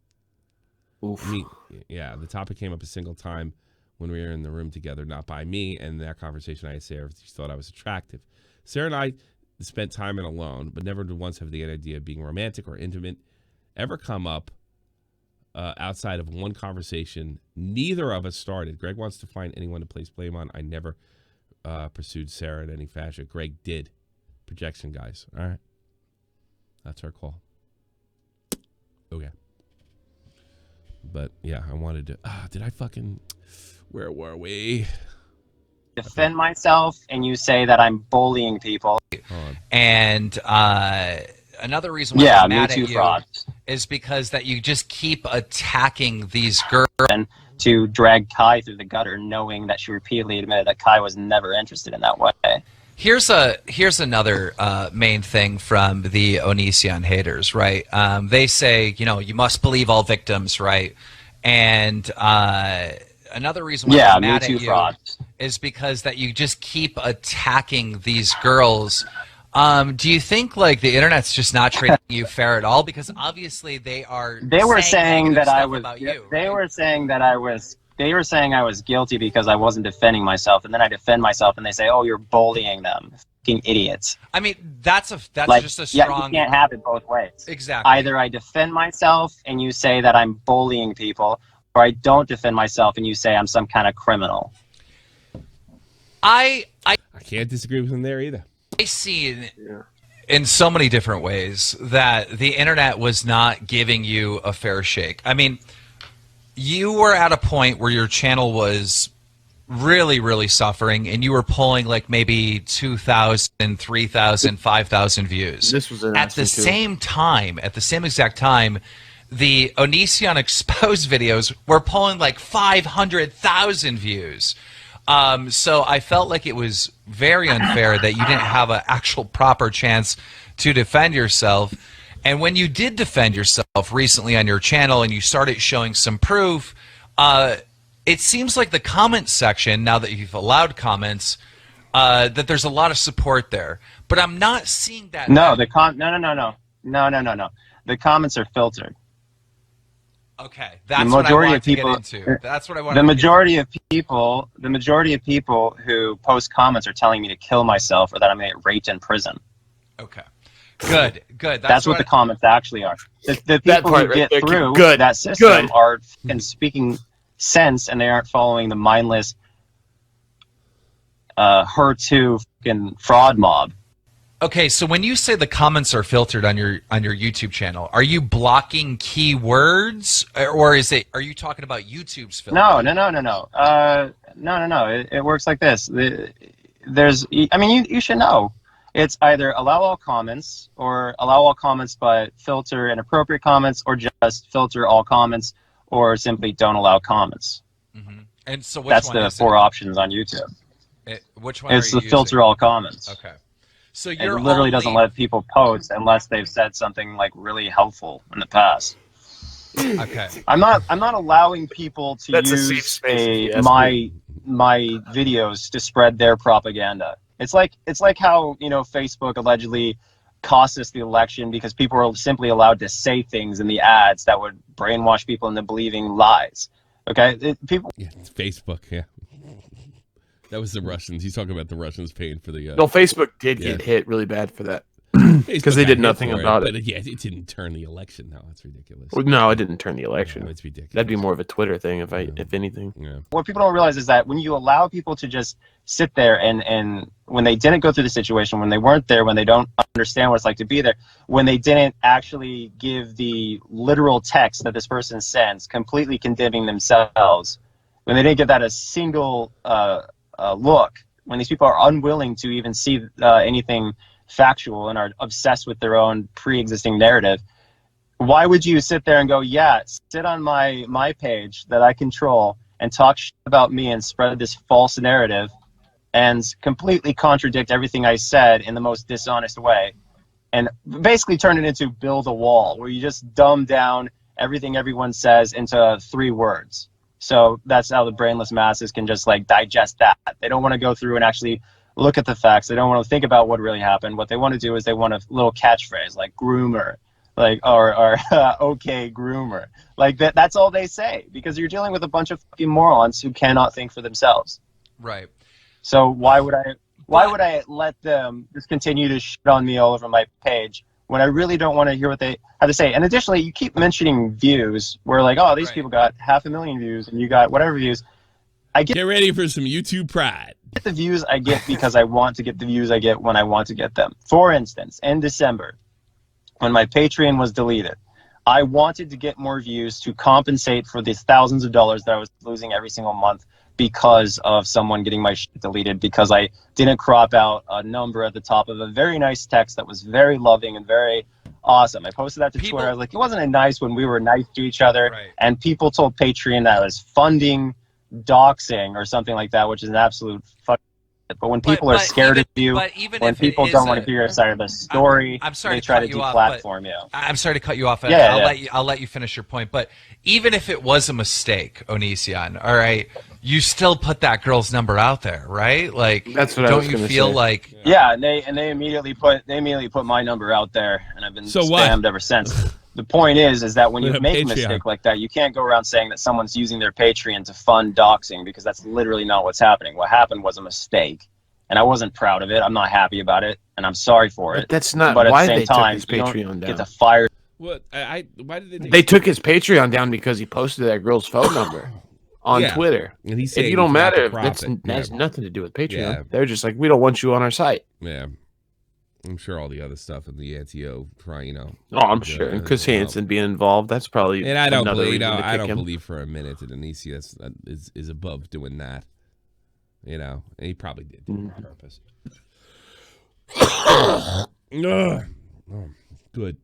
Oof. I mean, yeah, the topic came up a single time when we were in the room together, not by me, and in that conversation I asked Sarah if she thought I was attractive. Sarah and I spent time in alone, but never did once have the idea of being romantic or intimate ever come up outside of one conversation neither of us started. Greg wants to find anyone to place blame on. I never pursued Sarah in any fashion. Greg did. Projection, guys. All right. That's our call. Okay. But, yeah, I wanted to... did I fucking... Where were we? Defend myself, and you say that I'm bullying people. And another reason why I'm mad at you is because that you just keep attacking these girls. To drag Kai through the gutter, knowing that she repeatedly admitted that Kai was never interested in that way. Here's another main thing from the Onision haters, right? They say, you must believe all victims, right? And another reason why I'm mad at you is because that you just keep attacking these girls. Do you think like the internet's just not treating you fair at all? Because obviously they were saying that I was they were saying I was guilty because I wasn't defending myself, and then I defend myself and they say, "Oh, you're bullying them." Fucking idiots. I mean, that's like, just a strong... you can't have it both ways. Exactly. Either I defend myself and you say that I'm bullying people, or I don't defend myself and you say I'm some kind of criminal. I can't disagree with him there either. I see in so many different ways that the internet was not giving you a fair shake. I mean, you were at a point where your channel was really, really suffering, and you were pulling like maybe 2,000, 3,000, 5,000 views. This was at the same time, at the same exact time, the Onision Exposed videos were pulling like 500,000 views. So I felt like it was very unfair that you didn't have an actual proper chance to defend yourself. And when you did defend yourself recently on your channel and you started showing some proof, it seems like the comment section, now that you've allowed comments, that there's a lot of support there. But I'm not seeing that. No, no. The comments are filtered. Okay, that's what I wanted to get into. That's what I wanted. The majority of people who post comments are telling me to kill myself or that I'm gonna get raped in prison. Okay, good. That's what the comments actually are. The people who get through that system are speaking sense, and they aren't following the mindless her-to fucking fraud mob. Okay, so when you say the comments are filtered on your YouTube channel, are you blocking keywords, or are you talking about YouTube's filter? No. It works like this. You should know. It's either allow all comments, or allow all comments but filter inappropriate comments, or just filter all comments, or simply don't allow comments. Mm-hmm. And so that's the four options on YouTube. Which one? It's the filter all comments. Okay. So it literally doesn't let people post unless they've said something like really helpful in the past. Okay. I'm not allowing people to use my videos to spread their propaganda. It's like how, Facebook allegedly cost us the election because people were simply allowed to say things in the ads that would brainwash people into believing lies. Okay? It's Facebook, yeah. That was the Russians. He's talking about the Russians paying for the... No, Facebook did get hit really bad for that. because they did nothing about it. But yeah, it didn't turn the election. No, it's ridiculous. Well, no, it didn't turn the election. No, it's ridiculous. That'd be more of a Twitter thing if anything. Yeah. What people don't realize is that when you allow people to just sit there and when they didn't go through the situation, when they weren't there, when they don't understand what it's like to be there, when they didn't actually give the literal text that this person sends, completely condemning themselves, when they didn't give that a single look, when these people are unwilling to even see anything factual and are obsessed with their own pre-existing narrative, why would you sit there and go, yeah, sit on my page that I control and talk shit about me and spread this false narrative and completely contradict everything I said in the most dishonest way, and basically turn it into build a wall where you just dumb down everything everyone says into 3 words. So that's how the brainless masses can just like digest that. They don't want to go through and actually look at the facts. They don't want to think about what really happened. What they want to do is they want a little catchphrase like groomer, like or okay groomer. Like that's all they say, because you're dealing with a bunch of fucking morons who cannot think for themselves. Right. So why would I let them just continue to shit on me all over my page when I really don't want to hear what they have to say? And additionally, you keep mentioning views. Where like, oh, these people got 500,000 views, and you got whatever views. Get ready for some YouTube pride. I get the views I get because I want to get the views I get when I want to get them. For instance, in December, when my Patreon was deleted, I wanted to get more views to compensate for the thousands of dollars that I was losing every single month because of someone getting my shit deleted, because I didn't crop out a number at the top of a very nice text that was very loving and very awesome. I posted that to Twitter. I was like, it wasn't a nice when we were nice to each other. Right. And people told Patreon that I was funding doxing or something like that, which is an absolute fuck. But when people are scared of you, when people don't want to hear your side of the story, I'm sorry they to try cut to you off, deplatform you. I'm sorry to cut you off. Yeah, I'll let you finish your point. But even if it was a mistake, Onision, all right, you still put that girl's number out there, right? Like, that's what don't you feel like? Yeah, and they immediately put my number out there, and I've been spammed ever since. The point is that when you make a mistake like that, you can't go around saying that someone's using their Patreon to fund doxing, because that's literally not what's happening. What happened was a mistake, and I wasn't proud of it. I'm not happy about it, and I'm sorry for it. But that's not why why at the same they time, took his Patreon down. Get to fire. What? Why did they took his Patreon down because he posted that girl's phone number on Twitter. And he said, if you don't matter, that has nothing to do with Patreon. Yeah. They're just like, we don't want you on our site. Yeah. I'm sure all the other stuff in the ATO try, Oh, I'm sure. And Chris Hansen being involved, that's probably. And I don't believe for a minute that Onision is above doing that. And he probably did it on purpose. Good.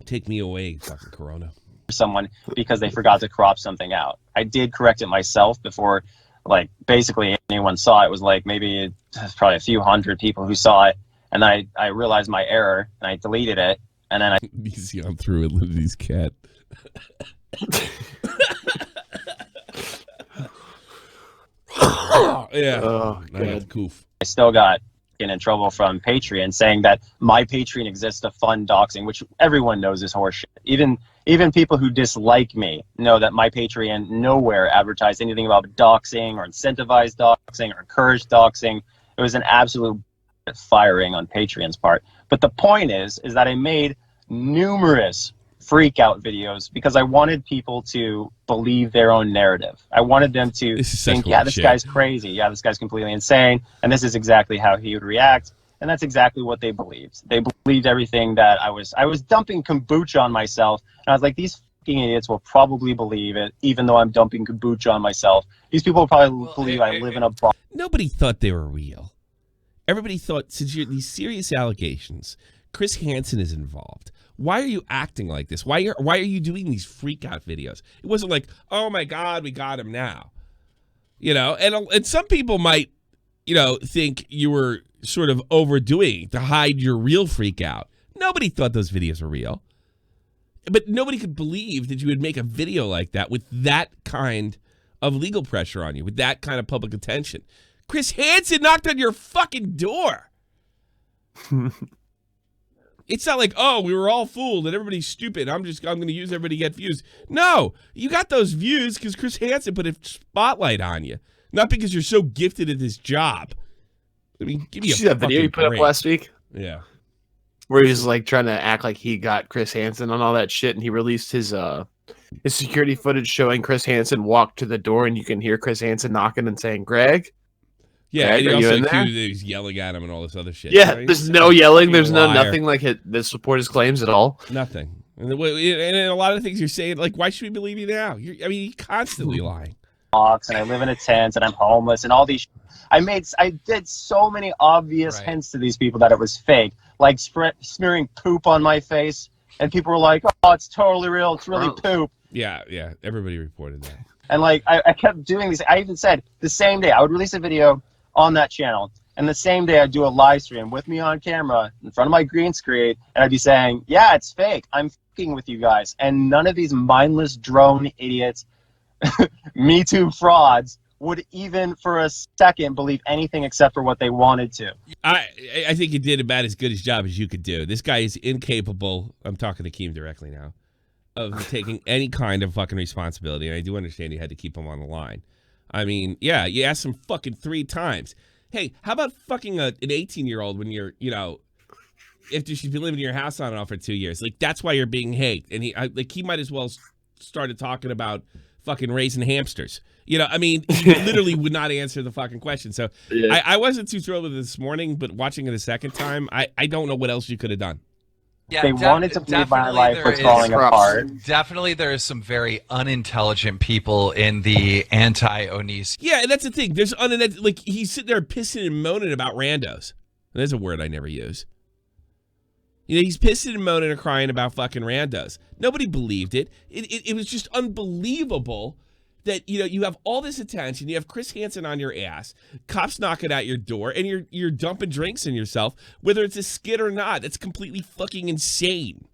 Take me away, fucking Corona. Someone because they forgot to crop something out. I did correct it myself before, like, basically anyone saw it. It was like maybe probably a few hundred people who saw it. And I realized my error, and I deleted it, and then Easy, I'm through with Lindsay's cat. Yeah. Oh, God. Goof. I still got in trouble from Patreon saying that my Patreon exists to fund doxing, which everyone knows is horseshit. Even people who dislike me know that my Patreon nowhere advertised anything about doxing or incentivized doxing or encouraged doxing. It was an absolute firing on Patreon's part. But the point is that I made numerous freak out videos because I wanted people to believe their own narrative. I wanted them to think, yeah, this guy's crazy. Yeah, this guy's completely insane. And this is exactly how he would react. And that's exactly what they believed. They believed everything that I was dumping kombucha on myself. And I was like, these fucking idiots will probably believe it, even though I'm dumping kombucha on myself. These people will probably believe I live in a bar. Nobody thought they were real. Everybody thought, since you're these serious allegations, Chris Hansen is involved. Why are you acting like this? Why are you doing these freak out videos? It wasn't like, oh my God, we got him now. And some people might, think you were sort of overdoing to hide your real freak out. Nobody thought those videos were real. But nobody could believe that you would make a video like that with that kind of legal pressure on you, with that kind of public attention. Chris Hansen knocked on your fucking door. It's not like, oh, we were all fooled and everybody's stupid. I'm going to use everybody to get views. No, you got those views because Chris Hansen put a spotlight on you, not because you're so gifted at this job. I mean, give me a see that video you put up last week? Yeah. where he's like trying to act like he got Chris Hansen on all that shit, and he released his security footage showing Chris Hansen walk to the door, and you can hear Chris Hansen knocking and saying, "Greg." Yeah, Greg, and he are you also in there? he's yelling at him and all this other shit. Yeah, right? there's no yelling. There's no nothing like that support his claims at all. Nothing. And a lot of things you're saying, like, why should we believe you now? He's constantly lying. And I live in a tent and I'm homeless and all these. I did so many obvious hints to these people that it was fake, like smearing poop on my face, and people were like, "Oh, it's totally real. It's really poop." Yeah. Everybody reported that. And like I kept doing these. I even said the same day I would release a video on that channel, and the same day I'd do a live stream with me on camera in front of my green screen, and I'd be saying, "Yeah, it's fake. I'm fucking with you guys." And none of these mindless drone idiots, Me Too frauds, would even for a second believe anything except for what they wanted to. I think you did about as good a job as you could do. This guy is incapable. I'm talking to Keem directly now. Of taking any kind of fucking responsibility. And I do understand you had to keep him on the line. I mean, yeah, you asked him fucking 3 times. Hey, how about fucking an 18-year-old when you're, after she's been living in your house on and off for 2 years? Like, that's why you're being hate. And he might as well started talking about fucking raising hamsters. He literally would not answer the fucking question. So yeah. I wasn't too thrilled with it this morning, but watching it a second time, I don't know what else you could have done. Yeah, they wanted to believe my life was falling apart. Definitely there is some very unintelligent people in the anti-Onision. Yeah, that's the thing. There's like he's sitting there pissing and moaning about randos. There's a word I never use. He's pissing and moaning and crying about fucking randos. Nobody believed it. It was just unbelievable that you have all this attention, you have Chris Hansen on your ass, cops knocking at your door, and you're dumping drinks in yourself, whether it's a skit or not. That's completely fucking insane.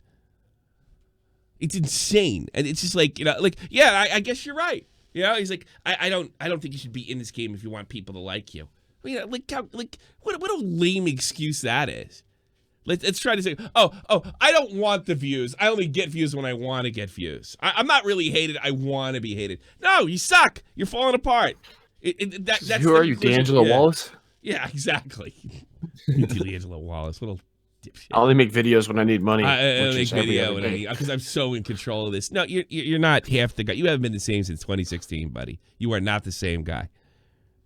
It's insane, and it's just like I guess you're right. He's like, I don't think you should be in this game if you want people to like you. What a lame excuse that is. Let's try to say, oh, I don't want the views. I only get views when I want to get views. I'm not really hated. I want to be hated. No, you suck. You're falling apart. That's who are you, D'Angelo Wallace? Yeah, exactly. D'Angelo Wallace. Little dipshit. I only make videos when I need money. I only make video when I need, because I'm so in control of this. No, you're not half the guy. You haven't been the same since 2016, buddy. You are not the same guy.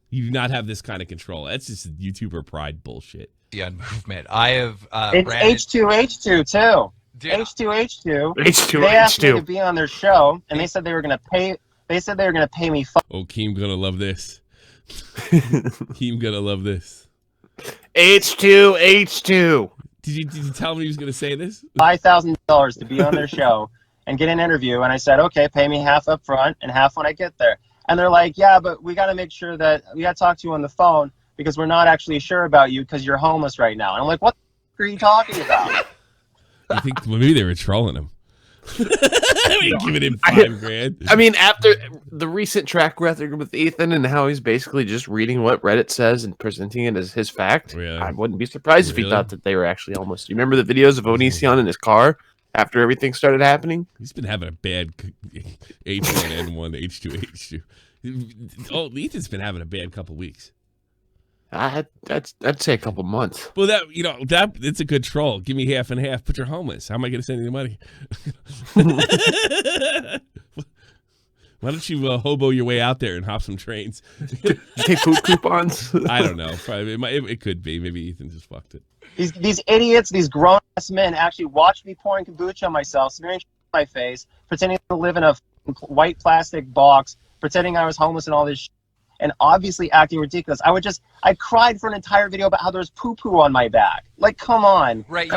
You do not have this kind of control. That's just YouTuber pride bullshit. The movement. I have it's H2H2 too. H2H2. They asked me to be on their show, and they said they were going to pay. They said they were going to pay me. Oh, Keem gonna love this. Keem gonna love this. H2H2. Did you tell me he was going to say this? $5,000 to be on their show and get an interview, and I said, okay, pay me half up front and half when I get there. And they're like, yeah, but we got to make sure that we got to talk to you on the phone, because we're not actually sure about you because you're homeless right now. And I'm like, what the fuck are you talking about? I think maybe they were trolling him. Giving him $5,000. I mean, after the recent track record with Ethan and how he's basically just reading what Reddit says and presenting it as his fact, really? I wouldn't be surprised if he thought that they were actually homeless. You remember the videos of Onision in his car after everything started happening? He's been having a bad H1N1, H2H2. Oh, Ethan's been having a bad couple weeks. I'd say a couple months. Well, it's a good troll. Give me half and half. But you're homeless. How am I going to send you the money? Why don't you hobo your way out there and hop some trains? Take food coupons. I don't know. Probably it could be. Maybe Ethan just fucked it. These idiots, these grown ass men, actually watched me pouring kombucha on myself, smearing my face, pretending to live in a white plastic box, pretending I was homeless and all this shit. And obviously acting ridiculous. I cried for an entire video about how there was poo-poo on my back. Like, come on. Right,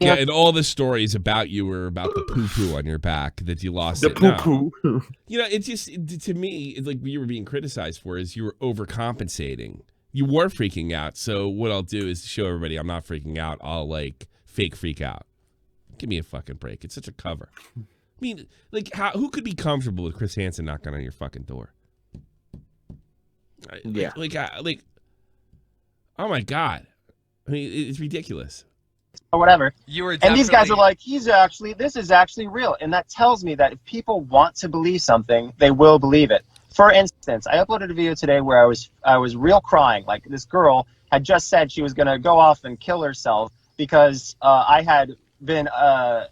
yeah, and all the stories about you were about the poo-poo on your back, that you lost the it. poo-poo. No. It's just, to me, it's like what you were being criticized for is you were overcompensating. You were freaking out. So what I'll do is show everybody I'm not freaking out. I'll, fake freak out. Give me a fucking break. It's such a cover. I mean, who could be comfortable with Chris Hansen knocking on your fucking door? Yeah. Oh my God. I mean, it's ridiculous. Or whatever. And these guys are like, this is actually real. And that tells me that if people want to believe something, they will believe it. For instance, I uploaded a video today where I was real crying. Like, this girl had just said she was going to go off and kill herself because I had been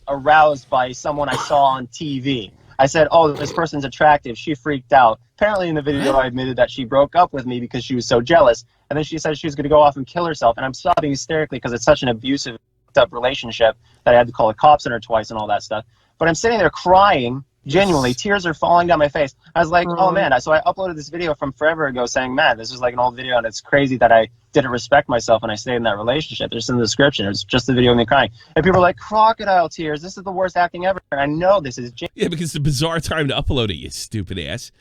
aroused by someone I saw on TV. I said, oh, this person's attractive. She freaked out. Apparently in the video, I admitted that she broke up with me because she was so jealous. And then she said she was going to go off and kill herself. And I'm sobbing hysterically because it's such an abusive, up relationship that I had to call the cops on her twice and all that stuff. But I'm sitting there crying, genuinely. Tears are falling down my face. I was like, oh, man. So I uploaded this video from forever ago saying, man, this is like an old video, and it's crazy that I didn't respect myself when I stayed in that relationship. It's in the description. It was just a video of me crying. And people are like, crocodile tears. This is the worst acting ever. And I know this is Yeah, because it's a bizarre time to upload it, you stupid ass.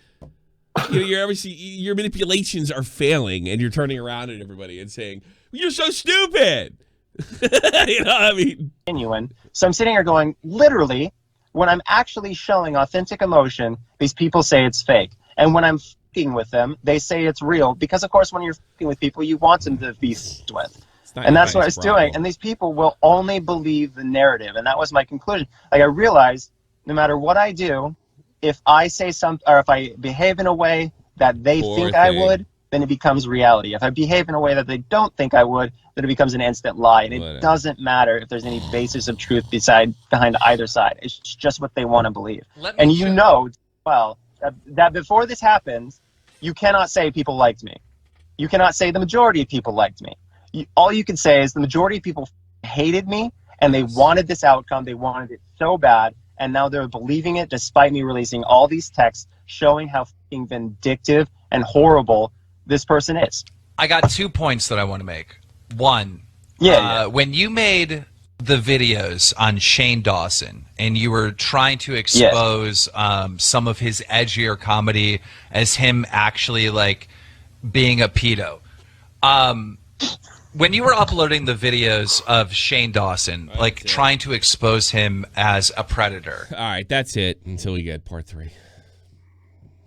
You know, your manipulations are failing, and you're turning around at everybody and saying, you're so stupid. You know what I mean? Genuine. So I'm sitting here going, literally, when I'm actually showing authentic emotion, these people say it's fake. And when I'm f***ing with them, they say it's real. Because, of course, when you're f***ing with people, you want them to be f***ed with. And that's what I was doing. And these people will only believe the narrative. And that was my conclusion. Like, I realized no matter what I do, if I say something, or if I behave in a way that they think I would, then it becomes reality. If I behave in a way that they don't think I would, then it becomes an instant lie. And it doesn't matter if there's any basis of truth behind either side. It's just what they want to believe. And you know, well, that before this happens, you cannot say people liked me. You cannot say the majority of people liked me. All you can say is the majority of people hated me, and they wanted this outcome. They wanted it so bad, and now they're believing it despite me releasing all these texts showing how fucking vindictive and horrible this person is. I got 2 points that I want to make. One, when you made the videos on Shane Dawson and you were trying to expose some of his edgier comedy as him actually like being a pedo, when you were uploading the videos of Shane Dawson, like trying to expose him as a predator. All right, that's it until we get part 3.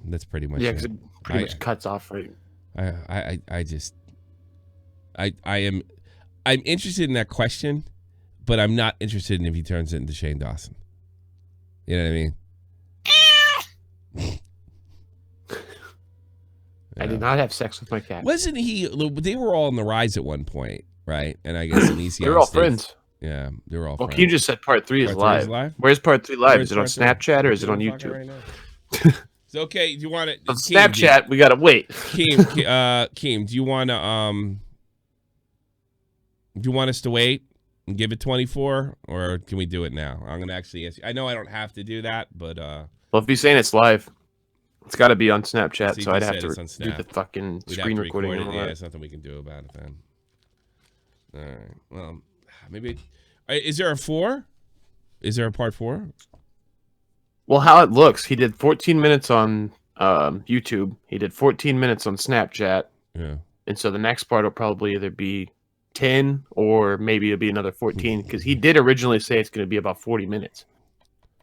That's pretty much because it pretty much cuts off right. I'm interested in that question, but I'm not interested in if he turns it into Shane Dawson. You know what I mean? I did not have sex with my cat. Wasn't he? They were all on the rise at one point, right? And I guess Onision. They were all friends. Yeah, they were all friends. Keem just said part 3 is live. Where's part 3 live? Is it on Snapchat or is it on YouTube? Right it's okay. Do you want it? On Snapchat, we gotta wait. Keem, do you want to do you want us to wait and give it 24, or can we do it now? I'm gonna actually ask you. I know I don't have to do that, but well, if he's saying it's live, it's got to be on Snapchat, so I'd have to do the fucking screen recording. Yeah, there's nothing we can do about it then. All right. Well, maybe. Is there a 4? Is there a part 4? Well, how it looks, he did 14 minutes on YouTube. He did 14 minutes on Snapchat. Yeah. And so the next part will probably either be 10 or maybe it'll be another 14 because he did originally say it's going to be about 40 minutes.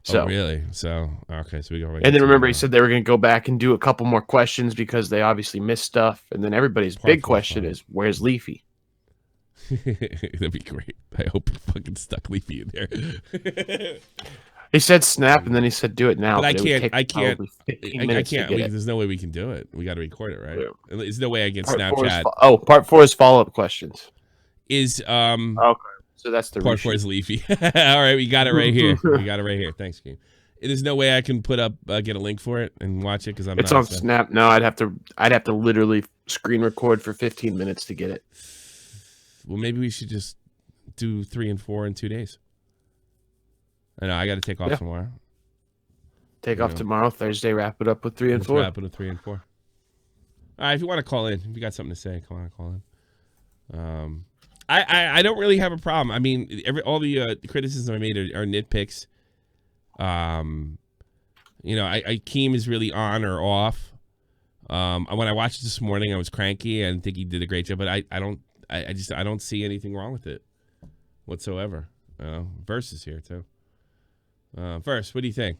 So really? So okay, so we go. And then remember, he said they were going to go back and do a couple more questions because they obviously missed stuff. And then everybody's big question is, where's Leafy? That'd be great. I hope he fucking stuck Leafy in there. He said snap, and then he said do it now. But I can't. There's no way we can do it. We got to record it, right? Yeah. There's no way I get Snapchat. Part 4 is follow-up questions. Is okay. So that's the part 4 is Leafy. All right, we got it right here. We got it right here. Thanks, Keem. There's no way I can put up get a link for it and watch it because it's on Snap. No, I'd have to literally screen record for 15 minutes to get it. Well, maybe we should just do 3 and 4 in 2 days. I know I got to take off tomorrow. Take off tomorrow, Thursday. Wrap it up with 3 and 4. Wrap it with 3 and 4. All right, if you want to call in, if you got something to say, come on, call in. I don't really have a problem. I mean, all the criticisms I made are nitpicks. You know, Keem is really on or off. When I watched it this morning, I was cranky. I didn't think he did a great job, but I don't see anything wrong with it whatsoever. Verse is here too. Verse, what do you think?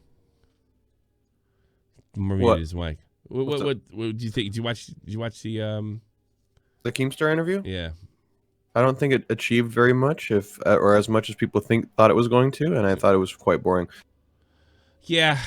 What his mic. What do you think? Did you watch the Keemstar interview? Yeah. I don't think it achieved very much, or as much as people thought it was going to, and I thought it was quite boring. Yeah,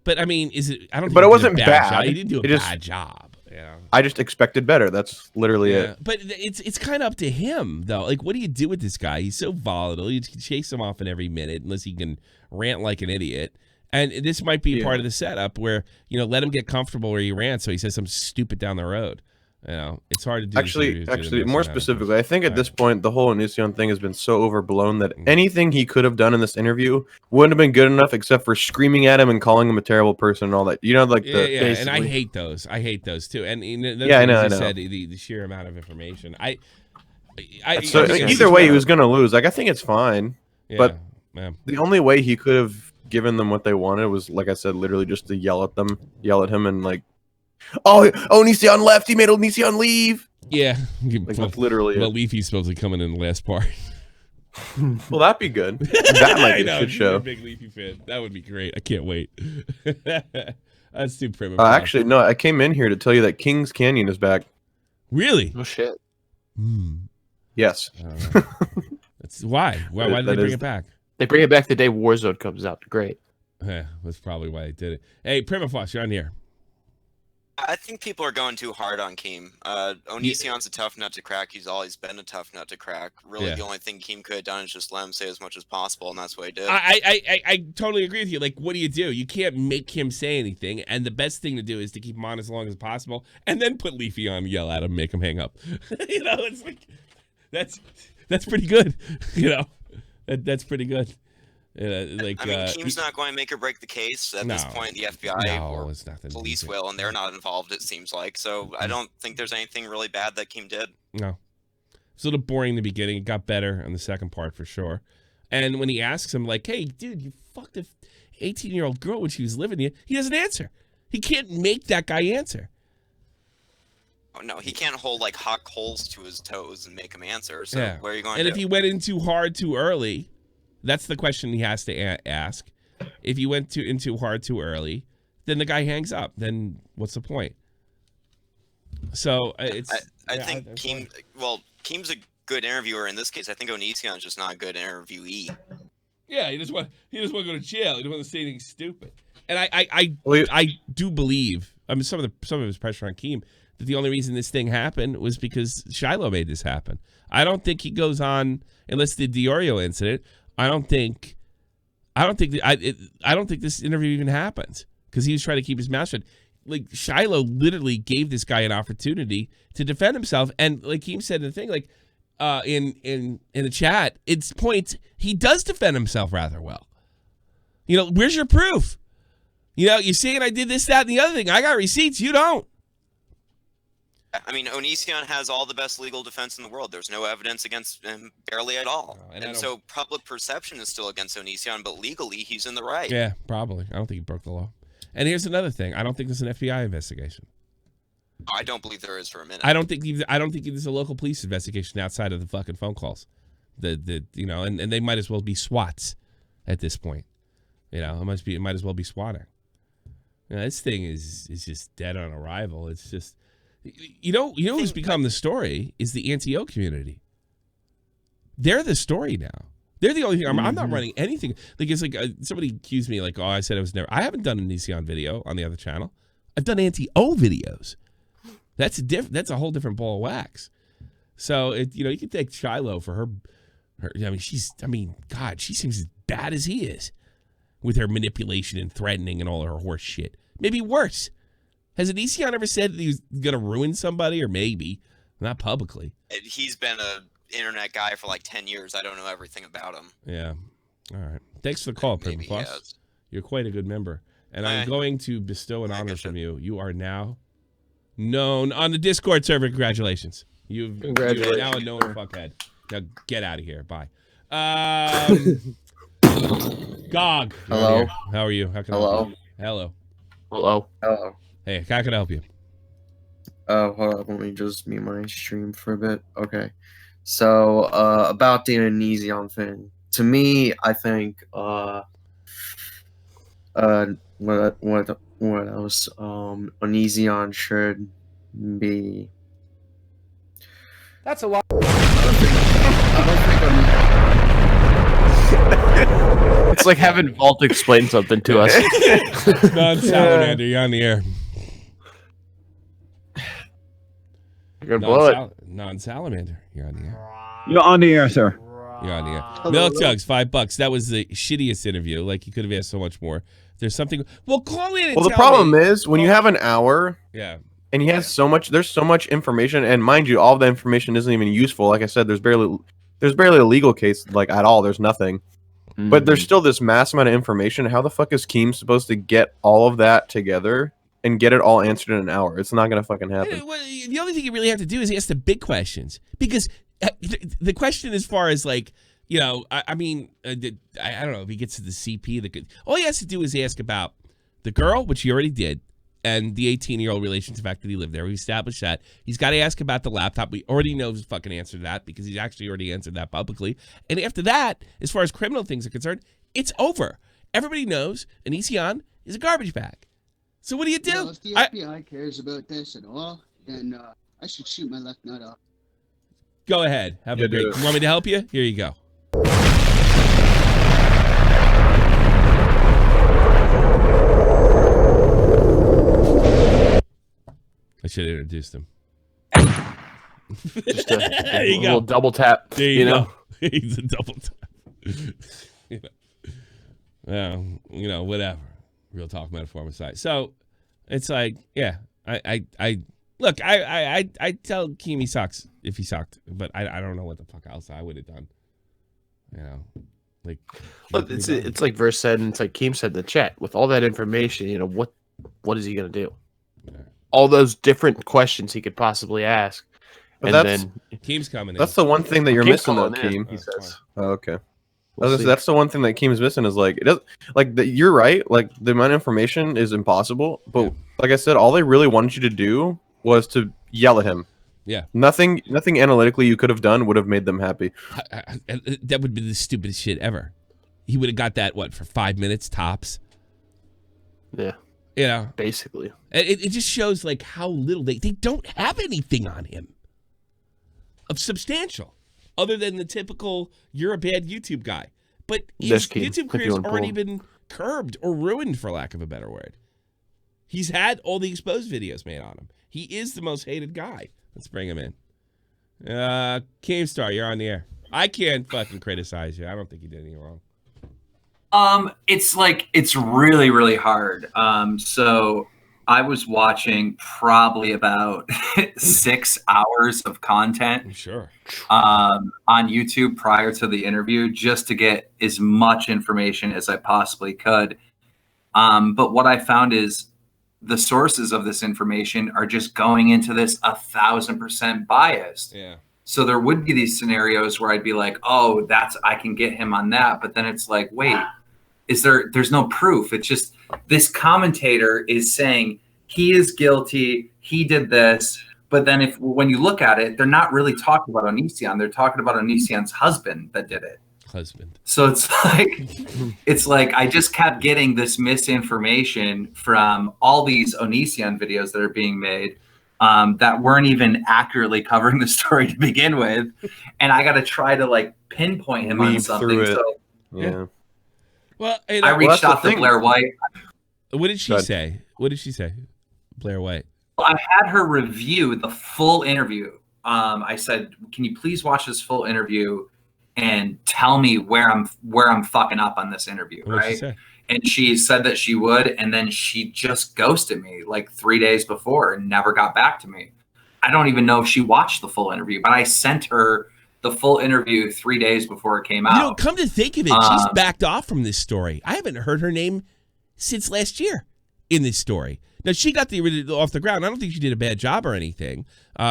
but I mean, is it? I don't. But it wasn't bad. He didn't do a bad job. Yeah. I just expected better. That's literally it. But it's kind of up to him, though. Like, what do you do with this guy? He's so volatile. You can chase him off in every minute unless he can rant like an idiot. And this might be part of the setup where, let him get comfortable where he rants so he says something stupid down the road. It's hard to do. Actually, more specifically, I think at this point, the whole Onision thing has been so overblown that anything he could have done in this interview wouldn't have been good enough except for screaming at him and calling him a terrible person and all that. And I hate those. I hate those too. And I know. Said the sheer amount of information. Either way, he was going to lose. Like, I think it's fine. But the only way he could have given them what they wanted was, like I said, literally just to yell at him and like, oh, Onision left. He made Onision leave. Yeah, like, literally. Well, Leafy's supposed to come in the last part. Well, that'd be good. That might be a good show. I'm a big Leafy fan. That would be great. I can't wait. That's too primitive. Actually, no. I came in here to tell you that King's Canyon is back. Really? Oh shit. Yes. That's why. Why did they bring it back? They bring it back the day Warzone comes out. Great. Yeah, that's probably why they did it. Hey, Primafos, you're on here. I think people are going too hard on Keem. Onision's a tough nut to crack. He's always been a tough nut to crack. Really, the only thing Keem could have done is just let him say as much as possible, and that's what he did. I totally agree with you. Like, what do? You can't make him say anything, and the best thing to do is to keep him on as long as possible, and then put Leafy on, yell at him, make him hang up. It's like that's pretty good. That's pretty good. Keem's not going to make or break the case at this point. The FBI or police will, and they're not involved, it seems like. So I don't think there's anything really bad that Keem did. No. It's a little boring in the beginning. It got better in the second part for sure. And when he asks him, like, hey, dude, you fucked a 18-year-old girl when she was living here, he doesn't answer. He can't make that guy answer. Oh, no, he can't hold, like, hot coals to his toes and make him answer. So where are you going to And if he went in too hard too early... That's the question he has to ask. If you went in too hard too early, then the guy hangs up. Then what's the point? So it's. I think Keem. Well, Keem's a good interviewer in this case. I think Onision's just not a good interviewee. Yeah, he just want to go to jail. He doesn't want to say anything stupid. And I do believe. I mean, some of his pressure on Keem that the only reason this thing happened was because Shiloh made this happen. I don't think he goes on unless the Diorio incident. I don't think this interview even happens because he was trying to keep his mouth shut. Like, Shiloh literally gave this guy an opportunity to defend himself, and like Keem said in the thing, like in the chat, it's points he does defend himself rather well. Where's your proof? You're saying I did this, that, and the other thing. I got receipts. You don't. I mean, Onision has all the best legal defense in the world. There's no evidence against him barely at all. And so public perception is still against Onision, but legally he's in the right. Yeah, probably. I don't think he broke the law. And here's another thing. I don't think there's an FBI investigation. I don't believe there is for a minute. I don't think there's a local police investigation outside of the fucking phone calls. And they might as well be SWATs at this point. It might as well be swatting. This thing is just dead on arrival. It's just who's become the story is the anti-O community. They're the story now. They're the only thing. I'm not running anything. Like, it's like somebody accused me, like, oh, I said I was never. I haven't done an Onision video on the other channel. I've done anti-O videos. That's a whole different ball of wax. So you can take Shiloh for her. God, she seems as bad as he is with her manipulation and threatening and all her horse shit. Maybe worse. Has Onision ever said that he was going to ruin somebody? Or maybe. Not publicly. He's been an internet guy for like 10 years. I don't know everything about him. Yeah. All right. Thanks for the call, Prim Plus. You're quite a good member. And I'm going to bestow an honor from you. You are now known on the Discord server. Congratulations. You're now a known fuckhead. Now get out of here. Bye. Gog. Hello. How are you? How can I help you? Hello. Hello. Hello. Hey, how can I help you? Hold on, let me just mute my stream for a bit. Okay. So, about the Onision thing. To me, I think, what else? Onision should be... That's a lot. It's like having Vault explain something to us. Non-salamander, you're on the air. You're gonna blow it. Non-salamander. You're on the air. You're on the air, sir. You're on the air. Milk Jugs, $5. That was the shittiest interview. Like, you could have asked so much more. There's something. Well, call in and Well, the tell problem me. is when you have an hour. Yeah. And he has so much. There's so much information, and mind you, all the information isn't even useful. Like I said, there's barely a legal case like at all. There's nothing. But there's still this mass amount of information. How the fuck is Keem supposed to get all of that together and get it all answered in an hour? It's not gonna fucking happen. Well, the only thing you really have to do is ask the big questions, because the question as far as like, you know, I mean, I don't know if he gets to the CP. All he has to do is ask about the girl, which he already did, and the 18-year-old relation to the fact that he lived there. We established that. He's got to ask about the laptop. We already know his fucking answer to that because he's actually already answered that publicly. And after that, as far as criminal things are concerned, it's over. Everybody knows Onision is a garbage bag. So what do you do? Well, if the FBI cares about this at all, then I should shoot my left nut off. Go ahead. Have a great. You want me to help you? Here you go. I should have introduced him. Just a little double tap. There you know? He's a double tap. You know, whatever. Real talk, metaphor aside. So it's like, yeah, I look, I tell Keem he sucks if he sucked, but I don't know what the fuck else I would have done. You know, like, look, it's like Verse said, and it's like Keem said in the chat. With all that information, you know, what is he gonna do? All those different questions he could possibly ask, and then Keem's coming in. That's the one thing that you're missing, though, Keem. He says. Oh, okay. That's the one thing that Keem's missing is like it does, like you're right. Like the amount of information is impossible, but like I said, all they really wanted you to do was to yell at him. Yeah. Nothing analytically you could have done would have made them happy. That would be the stupidest shit ever. He would have got that for 5 minutes tops. Yeah. You know, basically, it just shows like how little they don't have anything on him of substantial, other than the typical "you're a bad YouTube guy." But his YouTube career's already been curbed or ruined, for lack of a better word. He's had all the exposed videos made on him. He is the most hated guy. Let's bring him in. Keemstar, you're on the air. I can't fucking criticize you. I don't think you did anything wrong. It's really, really hard. So I was watching probably about 6 hours of content. Sure. On YouTube prior to the interview, just to get as much information as I possibly could. But what I found is the sources of this information are just going into this 1,000% biased. Yeah. So there would be these scenarios where I'd be like, oh, I can get him on that. But then it's like, wait, there's no proof. It's just this commentator is saying he is guilty. He did this. But then when you look at it, they're not really talking about Onision. They're talking about Onision's husband that did it. So it's like I just kept getting this misinformation from all these Onision videos that are being made that weren't even accurately covering the story to begin with, and I got to try to like pinpoint him on something. So yeah. Well, I reached out to Blair White. What did she say? What did she say, Blair White? Well, I had her review the full interview. I said, "Can you please watch this full interview and tell me where I'm fucking up on this interview?" What did right? she say? And she said that she would, and then she just ghosted me like 3 days before and never got back to me. I don't even know if she watched the full interview, but I sent her the full interview 3 days before it came out. You know, come to think of it, she's backed off from this story. I haven't heard her name since last year in this story. Now, she got the original off the ground. I don't think she did a bad job or anything.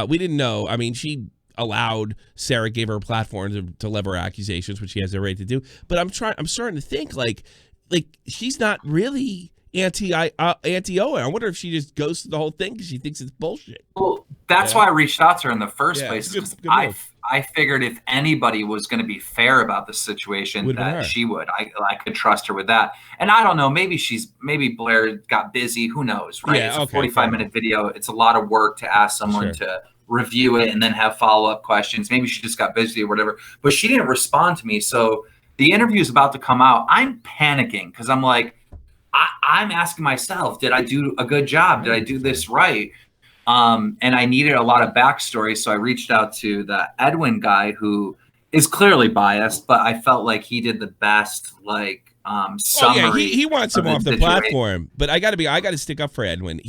We didn't know. I mean, she allowed Sarah, gave her a platform to lever accusations, which she has the right to do. But I'm starting to think like she's not really anti-Owen. I wonder if she just goes through the whole thing because she thinks it's bullshit. Well, that's why I reached out to her in the first place. Good I figured if anybody was going to be fair about the situation, that she would. I could trust her with that. And I don't know, maybe Blair got busy. Who knows, right? Yeah, it's a 45-minute video. It's a lot of work to ask someone to review it and then have follow-up questions. Maybe she just got busy or whatever. But she didn't respond to me. So the interview is about to come out. I'm panicking because I'm like, I'm asking myself, did I do a good job? Did I do this right? And I needed a lot of backstory, so I reached out to the Edwin guy, who is clearly biased, but I felt like he did the best, like, summary. Oh, yeah, he wants him off the situation. platform, but I got to stick up for Edwin.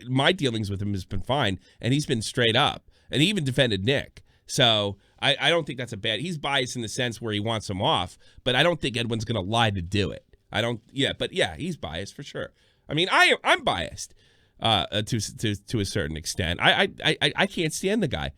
My dealings with him has been fine, and he's been straight up, and he even defended Nick. So I don't think that's a bad. He's biased in the sense where he wants him off, but I don't think Edwin's going to lie to do it. I don't. Yeah, but yeah, he's biased for sure. I mean, I'm biased to a certain extent. I can't stand the guy,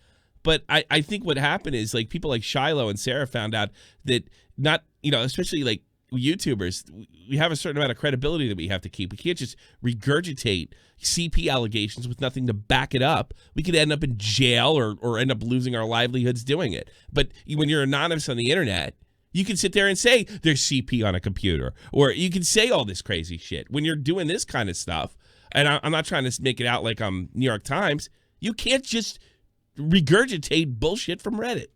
but I think what happened is, like, people like Shiloh and Sarah found out that not, especially like YouTubers, we have a certain amount of credibility that we have to keep. We can't just regurgitate CP allegations with nothing to back it up. We could end up in jail or end up losing our livelihoods doing it. But when you're anonymous on the internet, you can sit there and say there's CP on a computer, or you can say all this crazy shit. When you're doing this kind of stuff, and I'm not trying to make it out like I'm New York Times, you can't just regurgitate bullshit from Reddit.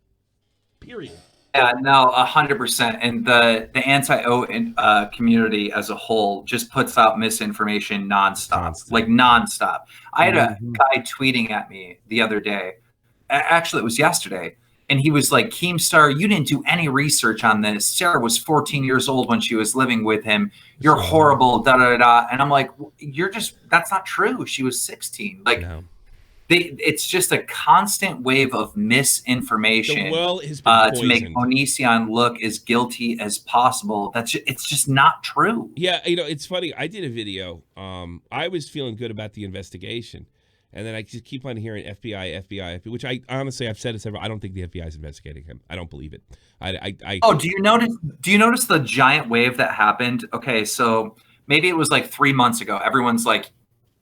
Period. Yeah, no, 100%. And the anti-O community as a whole just puts out misinformation nonstop. Like nonstop. I had a guy tweeting at me the other day. Actually, it was yesterday. And he was like, Keemstar, you didn't do any research on this. Sarah was 14 years old when she was living with him. You're horrible, da-da-da-da. And I'm like, that's not true. She was 16. Like, it's just a constant wave of misinformation to make Onision look as guilty as possible. It's just not true. Yeah, it's funny. I did a video. I was feeling good about the investigation. And then I just keep on hearing FBI, which I honestly, I've said it several. I don't think the FBI is investigating him. I don't believe it. Do you notice the giant wave that happened? Okay, so maybe it was like 3 months ago. Everyone's like,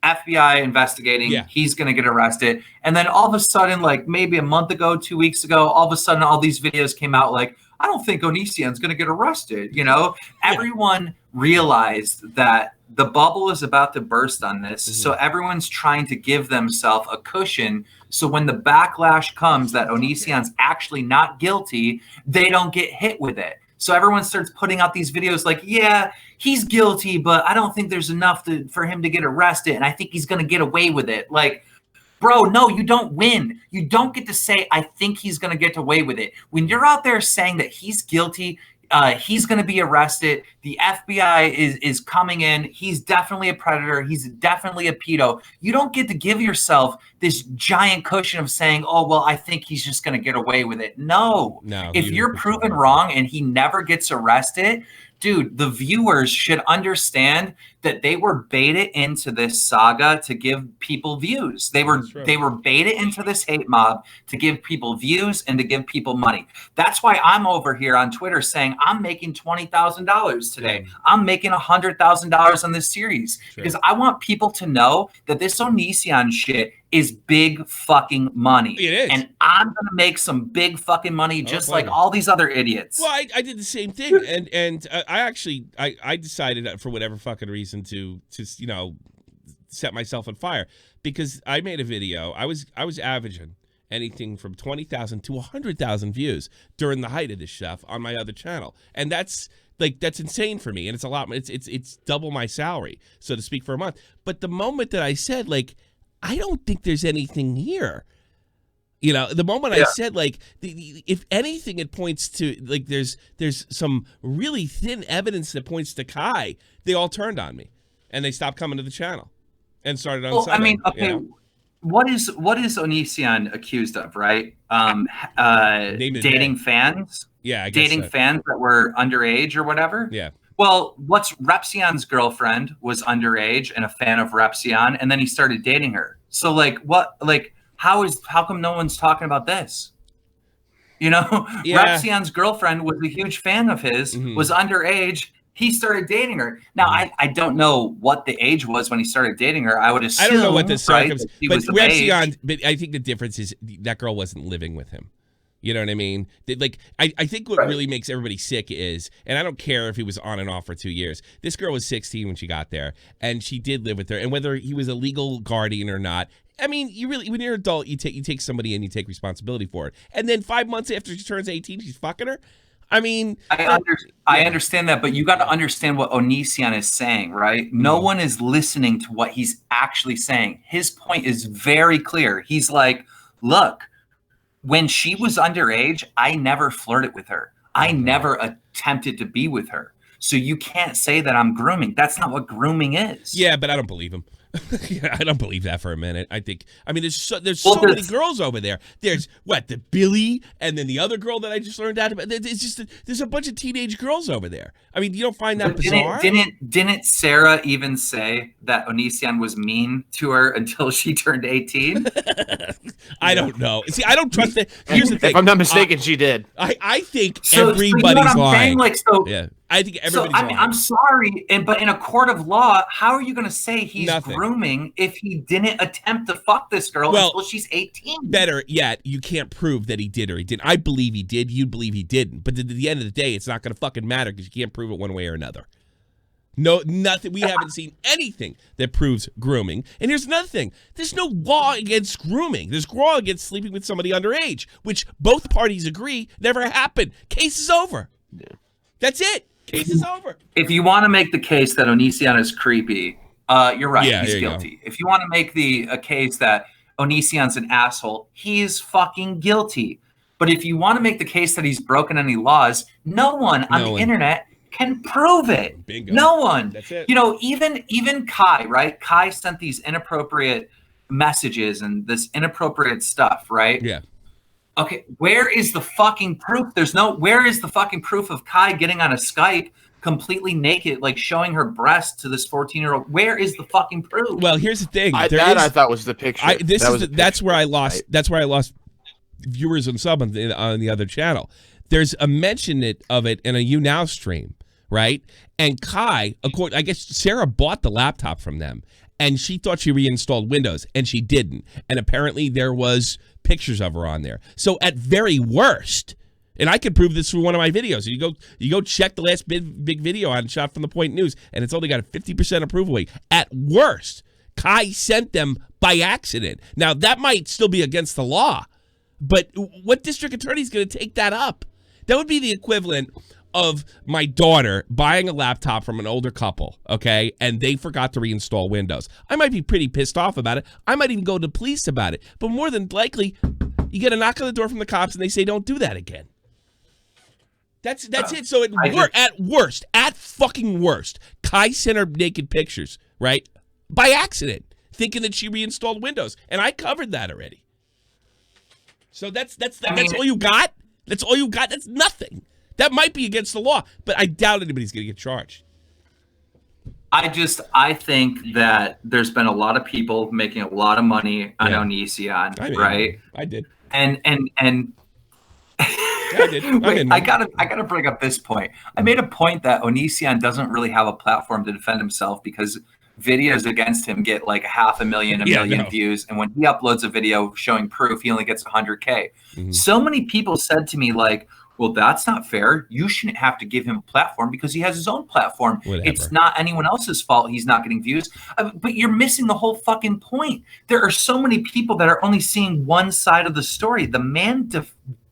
FBI investigating. Yeah. He's going to get arrested. And then all of a sudden, like maybe a month ago, 2 weeks ago, all of a sudden, all these videos came out like, I don't think Onision's going to get arrested. Everyone realized that the bubble is about to burst on this. Mm-hmm. So everyone's trying to give themselves a cushion. So when the backlash comes that Onision's actually not guilty, they don't get hit with it. So everyone starts putting out these videos like, yeah, he's guilty, but I don't think there's enough for him to get arrested. And I think he's going to get away with it. Like, bro, no, you don't win. You don't get to say, I think he's going to get away with it. When you're out there saying that he's guilty, he's going to be arrested, the FBI is coming in, he's definitely a predator, he's definitely a pedo, you don't get to give yourself this giant cushion of saying, oh, well, I think he's just going to get away with it. No. If you're proven wrong and he never gets arrested, dude, the viewers should understand that they were baited into this saga to give people views. They were baited into this hate mob to give people views and to give people money. That's why I'm over here on Twitter saying I'm making $20,000 today. I'm making $100,000 on this series because I want people to know that this Onision shit is big fucking money. It is. And I'm going to make some big fucking money just like all these other idiots. Well, I did the same thing. And I decided for whatever fucking reason to set myself on fire because I made a video. I was averaging anything from 20,000 to 100,000 views during the height of this stuff on my other channel. And that's insane for me. And it's a lot. It's double my salary, so to speak, for a month. But the moment that I said, like, I don't think there's anything here. The moment I said, like, if anything, it points to, like, there's some really thin evidence that points to Kai, they all turned on me. And they stopped coming to the channel and started on Sunday. I mean, okay, what is Onision accused of, right? Dating fans? Yeah, I guess dating fans that were underage or whatever? Yeah. Well, what's Repsion's girlfriend was underage and a fan of Repsion, and then he started dating her. So, like, what, like, how come no one's talking about this? Repsion's girlfriend was a huge fan of his, was underage. He started dating her. Now, I don't know what the age was when he started dating her. I would assume. I don't know what the circumstances, but Repsion. But I think the difference is that girl wasn't living with him. You know what I mean? Like, I think what really makes everybody sick is, and I don't care if he was on and off for 2 years. This girl was 16 when she got there, and she did live with her. And whether he was a legal guardian or not, I mean, when you're an adult, you take somebody and you take responsibility for it. And then 5 months after she turns 18, she's fucking her. I mean, I understand that, but you got to understand what Onision is saying, right? No one is listening to what he's actually saying. His point is very clear. He's like, look, when she was underage, I never flirted with her. I never attempted to be with her. So you can't say that I'm grooming. That's not what grooming is. Yeah, but I don't believe him. Yeah, I don't believe that for a minute. I think, I mean, there's so many girls over there. There's the Billy, and then the other girl that I just learned out about. It's just there's a bunch of teenage girls over there. I mean, you don't find that bizarre? Didn't Sarah even say that Onision was mean to her until she turned 18? I don't know. See, I don't trust that. Here's the thing. If I'm not mistaken, she did. I think everybody's lying. Yeah. I think everybody's lying. I'm sorry, but in a court of law, how are you going to say he's grooming if he didn't attempt to fuck this girl until she's 18? Better yet, you can't prove that he did or he didn't. I believe he did. You believe he didn't. But at the end of the day, it's not going to fucking matter because you can't prove it one way or another. No, nothing. We haven't seen anything that proves grooming. And here's another thing. There's no law against grooming. There's law against sleeping with somebody underage, which both parties agree never happened. Case is over. Yeah. That's it. Case is over. If you want to make the case that Onision is creepy, you're right. Yeah, he's guilty. If you want to make a case that Onision's an asshole, he's fucking guilty. But if you want to make the case that he's broken any laws, no one on the internet can prove it. Bingo. No one. That's it. You know, even Kai, right? Kai sent these inappropriate messages and this inappropriate stuff, right? Yeah. Okay, where is the fucking proof? Where is the fucking proof of Kai getting on a Skype completely naked, like showing her breast to this 14-year-old? Where is the fucking proof? Well, here's the thing. I thought was the picture. That's where I lost. That's where I lost viewers and sub on the other channel. There's a mention of it in a You Now stream, right? And Kai, I guess Sarah bought the laptop from them, and she thought she reinstalled Windows, and she didn't. And apparently there was pictures of her on there. So at very worst, and I can prove this through one of my videos. You go check the last big video on Shot from the Point News, and it's only got a 50% approval rate. At worst, Kai sent them by accident. Now that might still be against the law, but what district attorney is going to take that up? That would be the equivalent of my daughter buying a laptop from an older couple, okay, and they forgot to reinstall Windows. I might be pretty pissed off about it. I might even go to the police about it. But more than likely, you get a knock on the door from the cops and they say, don't do that again. That's it. So at fucking worst, Kai sent her naked pictures, right, by accident, thinking that she reinstalled Windows. And I covered that already. So that's all you got? That's all you got? That's nothing. That might be against the law, but I doubt anybody's going to get charged. I think that there's been a lot of people making a lot of money on Onision, right? I did. And I did. Wait, I gotta bring up this point. I made a point that Onision doesn't really have a platform to defend himself because videos against him get like 500,000, a million views, and when he uploads a video showing proof, he only gets 100K. Mm-hmm. So many people said to me like, well, that's not fair. You shouldn't have to give him a platform because he has his own platform. Whatever. It's not anyone else's fault he's not getting views. But you're missing the whole fucking point. There are so many people that are only seeing one side of the story. The man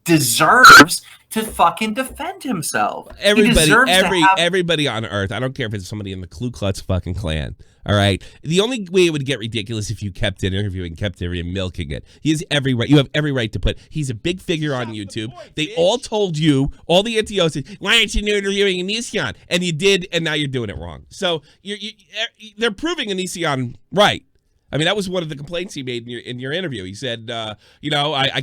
deserves to fucking defend himself. Everybody on Earth, I don't care if it's somebody in the Ku Klux fucking Klan, all right? The only way it would get ridiculous if you kept interviewing, kept milking it. He has every right. You have every right to he's a big figure on YouTube. They all told you, all the NTOs said, why aren't you interviewing Onision? And you did, and now you're doing it wrong. So they're proving Onision right. I mean, that was one of the complaints he made in your interview. He said, I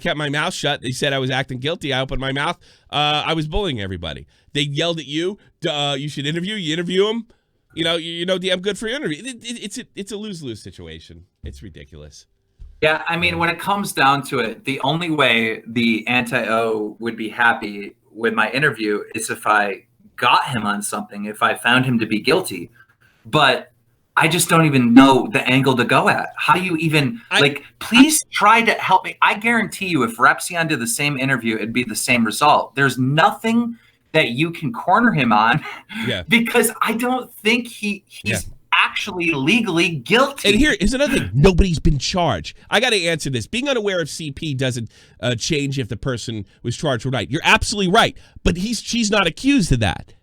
kept my mouth shut. They said I was acting guilty. I opened my mouth. I was bullying everybody. They yelled at you. You should interview. You interview him. You're damn good for your interview. It's a lose-lose situation. It's ridiculous. Yeah, I mean, when it comes down to it, the only way the anti-O would be happy with my interview is if I got him on something, if I found him to be guilty. But I just don't even know the angle to go at. How do you even, please try to help me. I guarantee you if Repsion did the same interview, it'd be the same result. There's nothing that you can corner him on because I don't think he's actually legally guilty. And here is another thing. Nobody's been charged. I got to answer this. Being unaware of CP doesn't change if the person was charged or not. You're absolutely right. But she's not accused of that.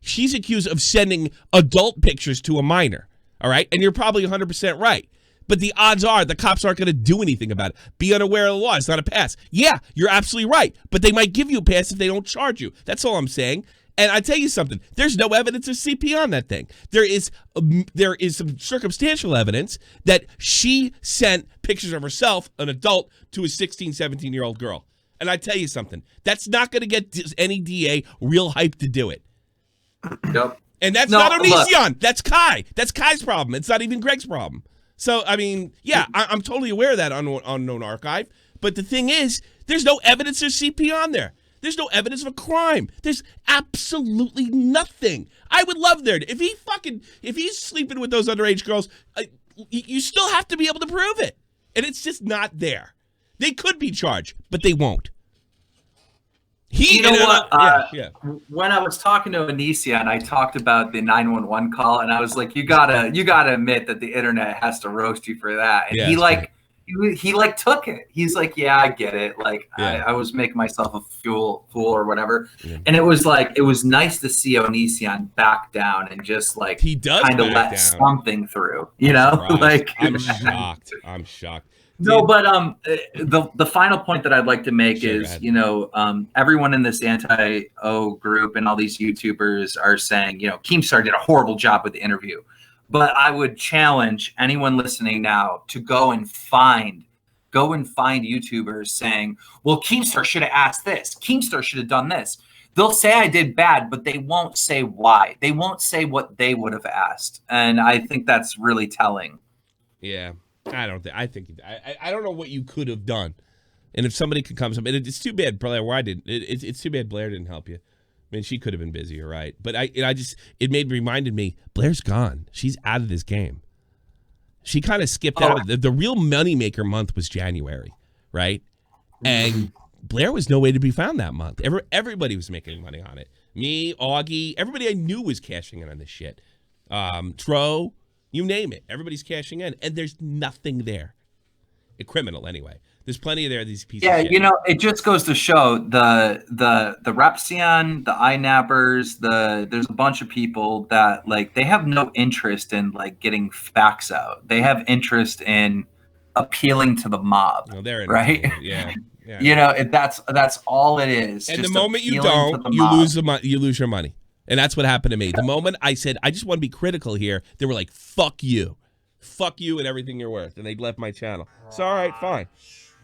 She's accused of sending adult pictures to a minor. All right? And you're probably 100% right. But the odds are the cops aren't going to do anything about it. Be unaware of the law. It's not a pass. Yeah, you're absolutely right. But they might give you a pass if they don't charge you. That's all I'm saying. And I tell you something. There's no evidence of CP on that thing. There is some circumstantial evidence that she sent pictures of herself, an adult, to a 16, 17-year-old girl. And I tell you something. That's not going to get any DA real hyped to do it. Yep. And that's not Onision. That's Kai. That's Kai's problem. It's not even Greg's problem. So, I mean, yeah, I'm totally aware of that unknown archive. But the thing is, there's no evidence of CP on there. There's no evidence of a crime. There's absolutely nothing. I would love there. If he's sleeping with those underage girls, you still have to be able to prove it. And it's just not there. They could be charged, but they won't. You know what? When I was talking to Onision, I talked about the 911 call, and I was like, "You gotta admit that the internet has to roast you for that." And he took it. He's like, "Yeah, I get it. Like, I was making myself a fool or whatever." Yeah. And it was nice to see Onision back down and just like he does kind of let something through. You know, like I'm shocked. I'm shocked. No, but the final point that I'd like to make is, everyone in this anti-O group and all these YouTubers are saying, Keemstar did a horrible job with the interview. But I would challenge anyone listening now to go and find YouTubers saying, well, Keemstar should have asked this. Keemstar should have done this. They'll say I did bad, but they won't say why. They won't say what they would have asked. And I think that's really telling. Yeah. I don't know what you could have done, and if somebody could come, and it's too bad Blair. Why didn't it's too bad Blair didn't help you. I mean, she could have been busy, you're right. But it reminded me Blair's gone. She's out of this game. She kind of skipped out. The real moneymaker month was January, right? And Blair was nowhere to be found that month. Everybody was making money on it. Me, Augie, everybody I knew was cashing in on this shit. Tro. You name it. Everybody's cashing in, and there's nothing there. A criminal, anyway. There's plenty there. These pieces. Yeah, of shit. It just goes to show the Repsion, the iNappers, there's a bunch of people that they have no interest in getting facts out. They have interest in appealing to the mob. Well, right? Yeah. That's all it is. And the moment you don't, you lose your money. And that's what happened to me. The moment I said, I just want to be critical here, they were like, fuck you. Fuck you and everything you're worth. And they left my channel. So, all right, fine.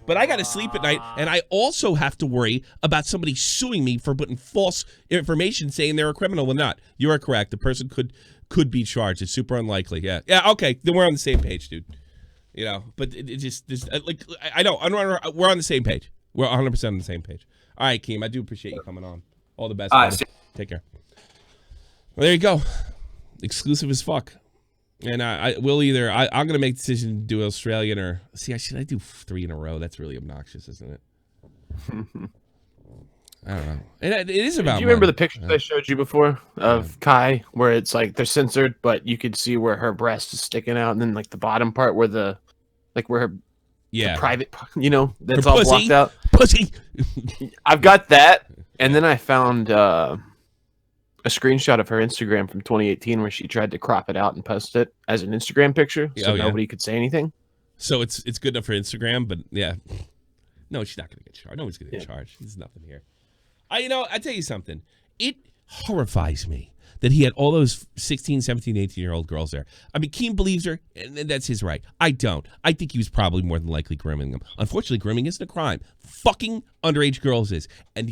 But I got to sleep at night, and I also have to worry about somebody suing me for putting false information saying they're a criminal. Well, not. You are correct. The person could be charged. It's super unlikely. Yeah. Yeah, okay. Then we're on the same page, dude. But it just I know. We're on the same page. We're 100% on the same page. All right, Keem, I do appreciate you coming on. All the best. Take care. Well, there you go. Exclusive as fuck. And I'm going to make the decision to do Australian or... See, should I do 3 in a row? That's really obnoxious, isn't it? I don't know. It is about... Do you remember the pictures I showed you before of Kai, where it's they're censored, but you could see where her breast is sticking out, and then the bottom part where the private, that's all blocked out. Pussy. I've got that, and then I found a screenshot of her Instagram from 2018 where she tried to crop it out and post it as an Instagram picture, so nobody could say anything. So it's good enough for Instagram, but yeah, no, she's not going to get charged. Nobody's going to get charged. There's nothing here. I tell you something. It horrifies me that he had all those 16, 17, 18-year-old girls there. I mean, Keem believes her, and that's his right. I don't. I think he was probably more than likely grooming them. Unfortunately, grooming isn't a crime. Fucking underage girls is. And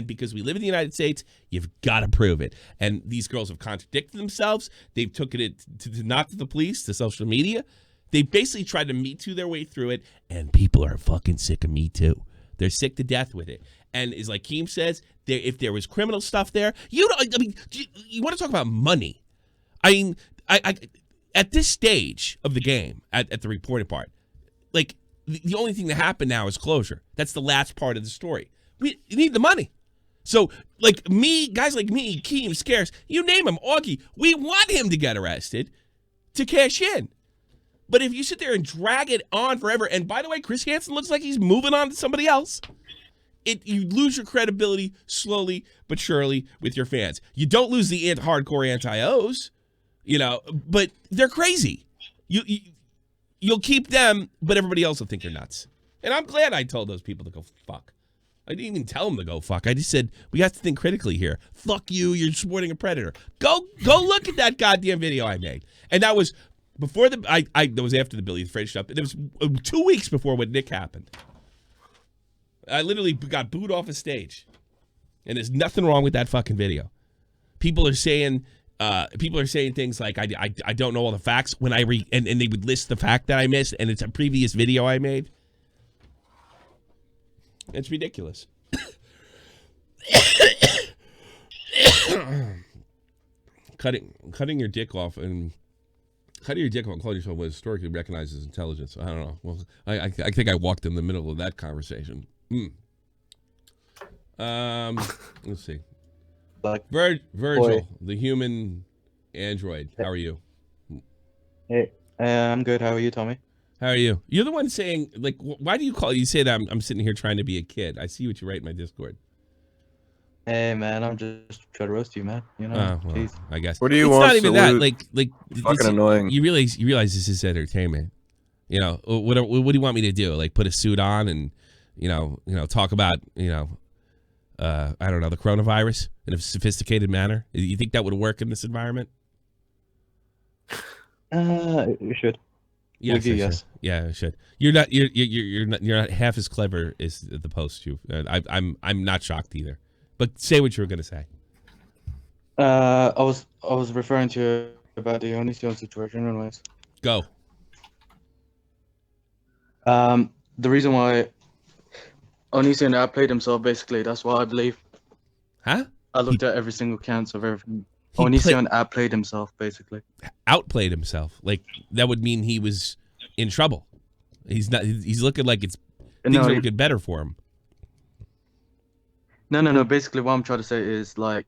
because we live in the United States, you've got to prove it. And these girls have contradicted themselves. They've taken it not to the police, to social media. They basically tried to Me Too their way through it, and people are fucking sick of Me Too. They're sick to death with it. And it's like Keem says, if there was criminal stuff there, you want to talk about money. I mean, I at this stage of the game, at the reported part, the only thing that happened now is closure. That's the last part of the story. We need the money. So, guys like me, Keem, Scarce, you name him, Augie, we want him to get arrested. to cash in. But if you sit there and drag it on forever, and by the way, Chris Hansen looks like he's moving on to somebody else, you lose your credibility slowly but surely with your fans. You don't lose the hardcore anti-O's, but they're crazy. You'll keep them, but everybody else will think you're nuts. And I'm glad I told those people to go fuck. I didn't even tell them to go fuck. I just said, we have to think critically here. Fuck you, you're supporting a predator. Go look at that goddamn video I made. And that was before that was after the Billy the Fridge stuff. It was 2 weeks before what Nick happened. I literally got booed off a stage. And there's nothing wrong with that fucking video. People are saying things like I don't know all the facts when I and they would list the fact that I missed, and it's a previous video I made. It's ridiculous. Cutting your dick off and calling yourself what historically recognized as intelligence. I don't know. Well, I think I walked in the middle of that conversation. Let's see. Virgil, the human android. How are you? Hey, I'm good. How are you, Tommy? How are you? You're the one saying, like, why do you call? You say that I'm sitting here trying to be a kid. I see what you write in my Discord. Hey, man, I'm just trying to roast you, man. Well, I guess. What do you want? want? It's not even that. Like, fucking annoying. You realize this is entertainment. What do you want me to do? Like, put a suit on and talk about I don't know, the coronavirus in a sophisticated manner? You think that would work in this environment? You should. Yes, yes. Yeah, it should. You're not half as clever as the post you. I'm not shocked either. But say what you were going to say. I was referring to about the Onision situation, anyways. Go. The reason why Onision outplayed himself, basically, that's what I believe. Huh? I looked at every single count of everything. Onision outplayed himself, basically. Outplayed himself? Like, that would mean he was in trouble. He's not. He's looking like things are looking better for him. No. Basically, what I'm trying to say is, like,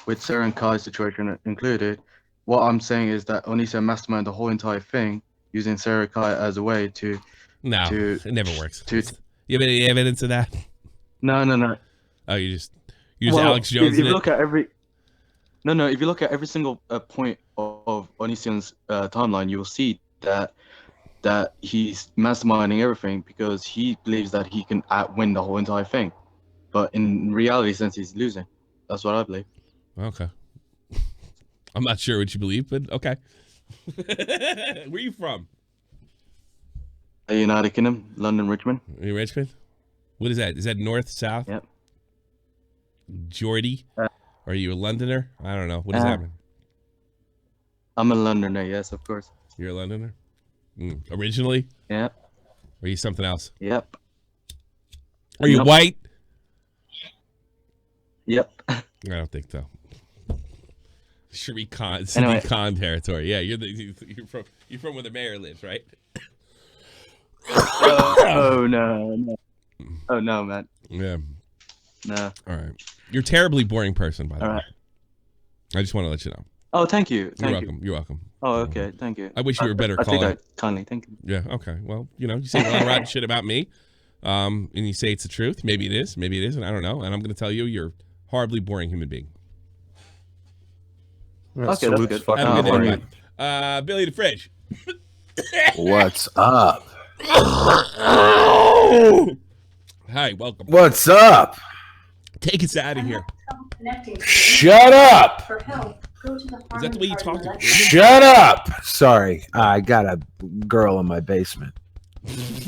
with Sarah and Kai's situation included, what I'm saying is that Onision masterminded the whole entire thing using Sarah and Kai as a way to... No, it never works. You have any evidence of that? No. Oh, you just Alex Jones. If you look at every single point of Onision's timeline, you will see that he's masterminding everything because he believes that he can win the whole entire thing. But in reality, since he's losing, that's what I believe. Okay. I'm not sure what you believe, but okay. Where are you from? United Kingdom, London, Richmond. Are you Richmond? What is that? Is that north, south? Yep. Geordie? Are you a Londoner? I don't know. What does that mean? I'm a Londoner, yes, of course. You're a Londoner? Originally? Yep. Or are you something else? Yep. Are you white? Yep. I don't think so. Sharif Khan territory. Yeah, you're from where the mayor lives, right? Oh no. Oh no, man. Yeah. No. All right. You're a terribly boring person, by the way. Right. I just want to let you know. Oh, thank you. You're welcome. You're welcome. Oh, okay. Thank you. I wish you were better I calling. take that kindly. Thank you. Yeah. Okay. Well, you say a lot of rotten shit about me, and you say it's the truth. Maybe it is. Maybe it isn't. I don't know. And I'm going to tell you, you're a horribly boring human being. Okay, that's good. Have a good day, bud. Billy the Fridge. What's up? Hi, welcome. What's up? Take us out of here. Shut up! Is that the way you talk to women? Shut up! Sorry, I got a girl in my basement.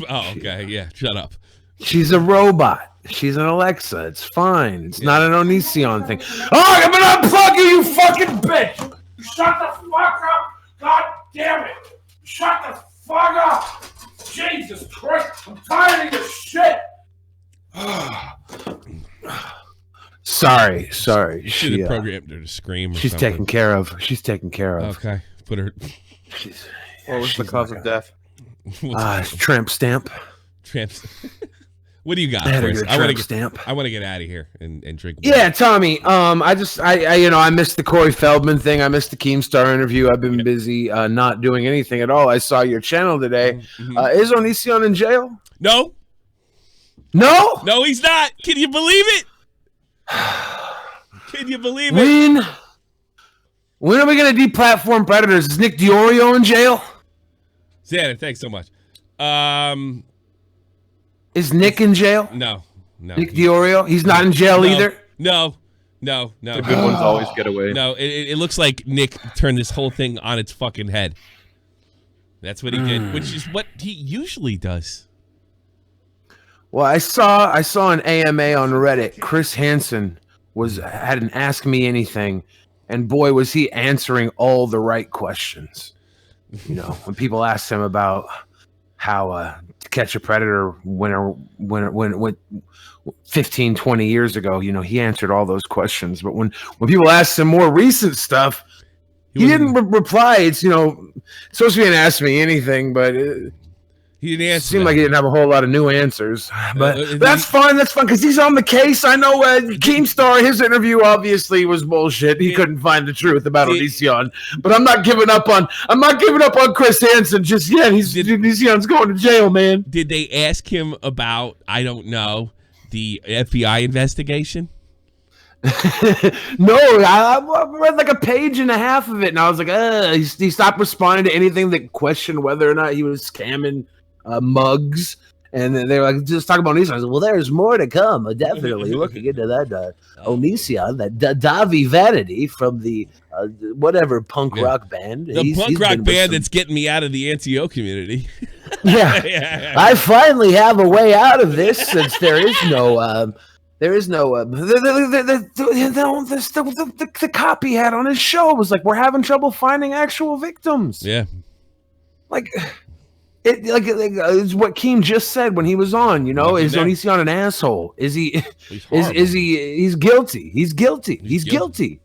Oh, okay. Yeah, shut up. She's a robot. She's an Alexa. It's fine. It's not an Onision thing. Oh, I'm gonna unplug you, you fucking bitch! Shut the fuck up! God damn it! Shut the fuck up! Jesus Christ! I'm tired of your shit! Sorry. You should have programmed her to scream. She's taken care of. She's taken care of. Okay, put her. What was the cause of death? What's Tramp stamp. Tramp. What do you got? I For us? I want to get out of here and drink. Yeah, Tommy. I missed the Corey Feldman thing. I missed the Keemstar interview. I've been busy not doing anything at all. I saw your channel today. Is Onision in jail? No. No? No, he's not. Can you believe it? Can you believe it? When are we going to deplatform predators? Is Nick DiOrio in jail? Xander, thanks so much. Is Nick in jail? No. Nick DiOrio? He's not in jail either? No. The good ones always get away. No, it looks like Nick turned this whole thing on its fucking head. That's what he did, which is what he usually does. Well, I saw an AMA on Reddit. Chris Hansen had an Ask Me Anything, and boy, was he answering all the right questions. You know, when people asked him about how to catch a predator when 15, 20 years ago, you know, he answered all those questions. But when people asked him more recent stuff, he didn't reply. It's, you know, it's supposed to be an Ask Me Anything, but he didn't answer. Seemed like he didn't have a whole lot of new answers. But that's fine. That's fine because he's on the case. I know Keemstar, his interview obviously was bullshit. He couldn't find the truth about Onision. But I'm not giving up on Chris Hansen just yet. Onision's going to jail, man. Did they ask him about, I don't know, the FBI investigation? No, I read like a page and a half of it, and I was like, he stopped responding to anything that questioned whether or not he was scamming mugs. And then they were like, just talk about Onision. I was like, well, there's more to come. Definitely looking into that Onision, that Davi Vanity from the whatever punk rock band. The punk rock band that's getting me out of the NTO community. Yeah. I finally have a way out of this since there is no the cop he had on his show was like, we're having trouble finding actual victims. Yeah. It's what Keem just said when he was on, you know, is Onision an asshole? Is he he's guilty. He's guilty.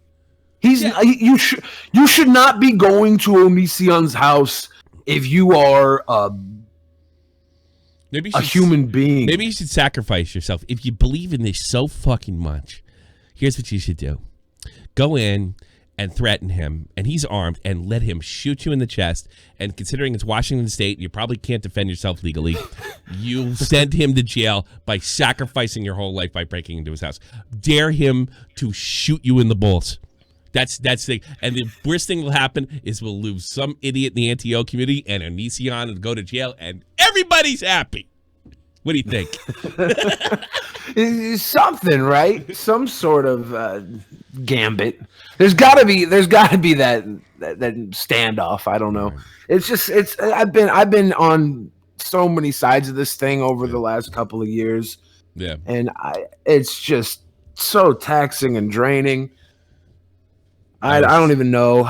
You should not be going to Onision's house if you are a human being. Maybe you should sacrifice yourself. If you believe in this so fucking much, here's what you should do. Go in and threaten him, and he's armed, and let him shoot you in the chest. And considering it's Washington State, you probably can't defend yourself legally. You send him to jail by sacrificing your whole life by breaking into his house. Dare him to shoot you in the balls. That's the, and the worst thing will happen is we'll lose some idiot in the NTO community, and Onision will go to jail, and everybody's happy. What do you think? Something, right? Some sort of gambit. There's got to be that standoff. I don't know. I've been on so many sides of this thing over the last couple of years. Yeah. And it's just so taxing and draining. I don't even know.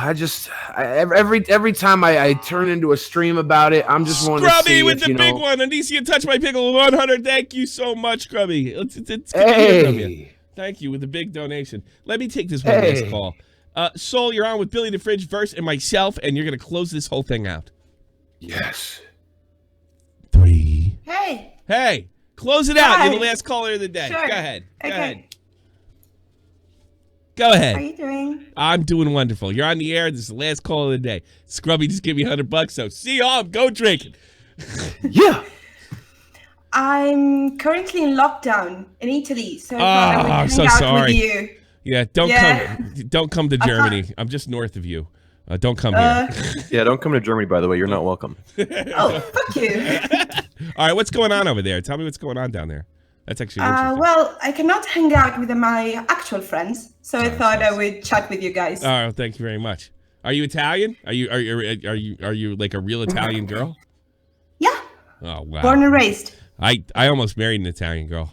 Every time I turn into a stream about it, I'm just wanting to see Scrubby with the big one. Onision touch my pickle 100. Thank you so much, Scrubby. It's good to hear from you. Thank you with the big donation. Let me take this one last call. Soul, you're on with Billy the Fridge Verse and myself, and you're going to close this whole thing out. Yes. 3. Hey, close it out. You're the last caller of the day. Sure. Go ahead. Okay. Go ahead. How are you doing? I'm doing wonderful. You're on the air. This is the last call of the day. Scrubby just gave me $100, so see y'all. Go drinking. Yeah. I'm currently in lockdown in Italy, so I would hang so out sorry. with you. Yeah, don't come to Germany. I'm just north of you. Don't come here. Yeah, don't come to Germany, by the way. You're not welcome. Oh, fuck you. All right, what's going on over there? Tell me what's going on down there. That's actually interesting. Well, I cannot hang out with my actual friends, so I thought I would chat with you guys. Oh, thank you very much. Are you Italian? Are you like a real Italian girl? Yeah. Oh wow. Born and raised. I almost married an Italian girl.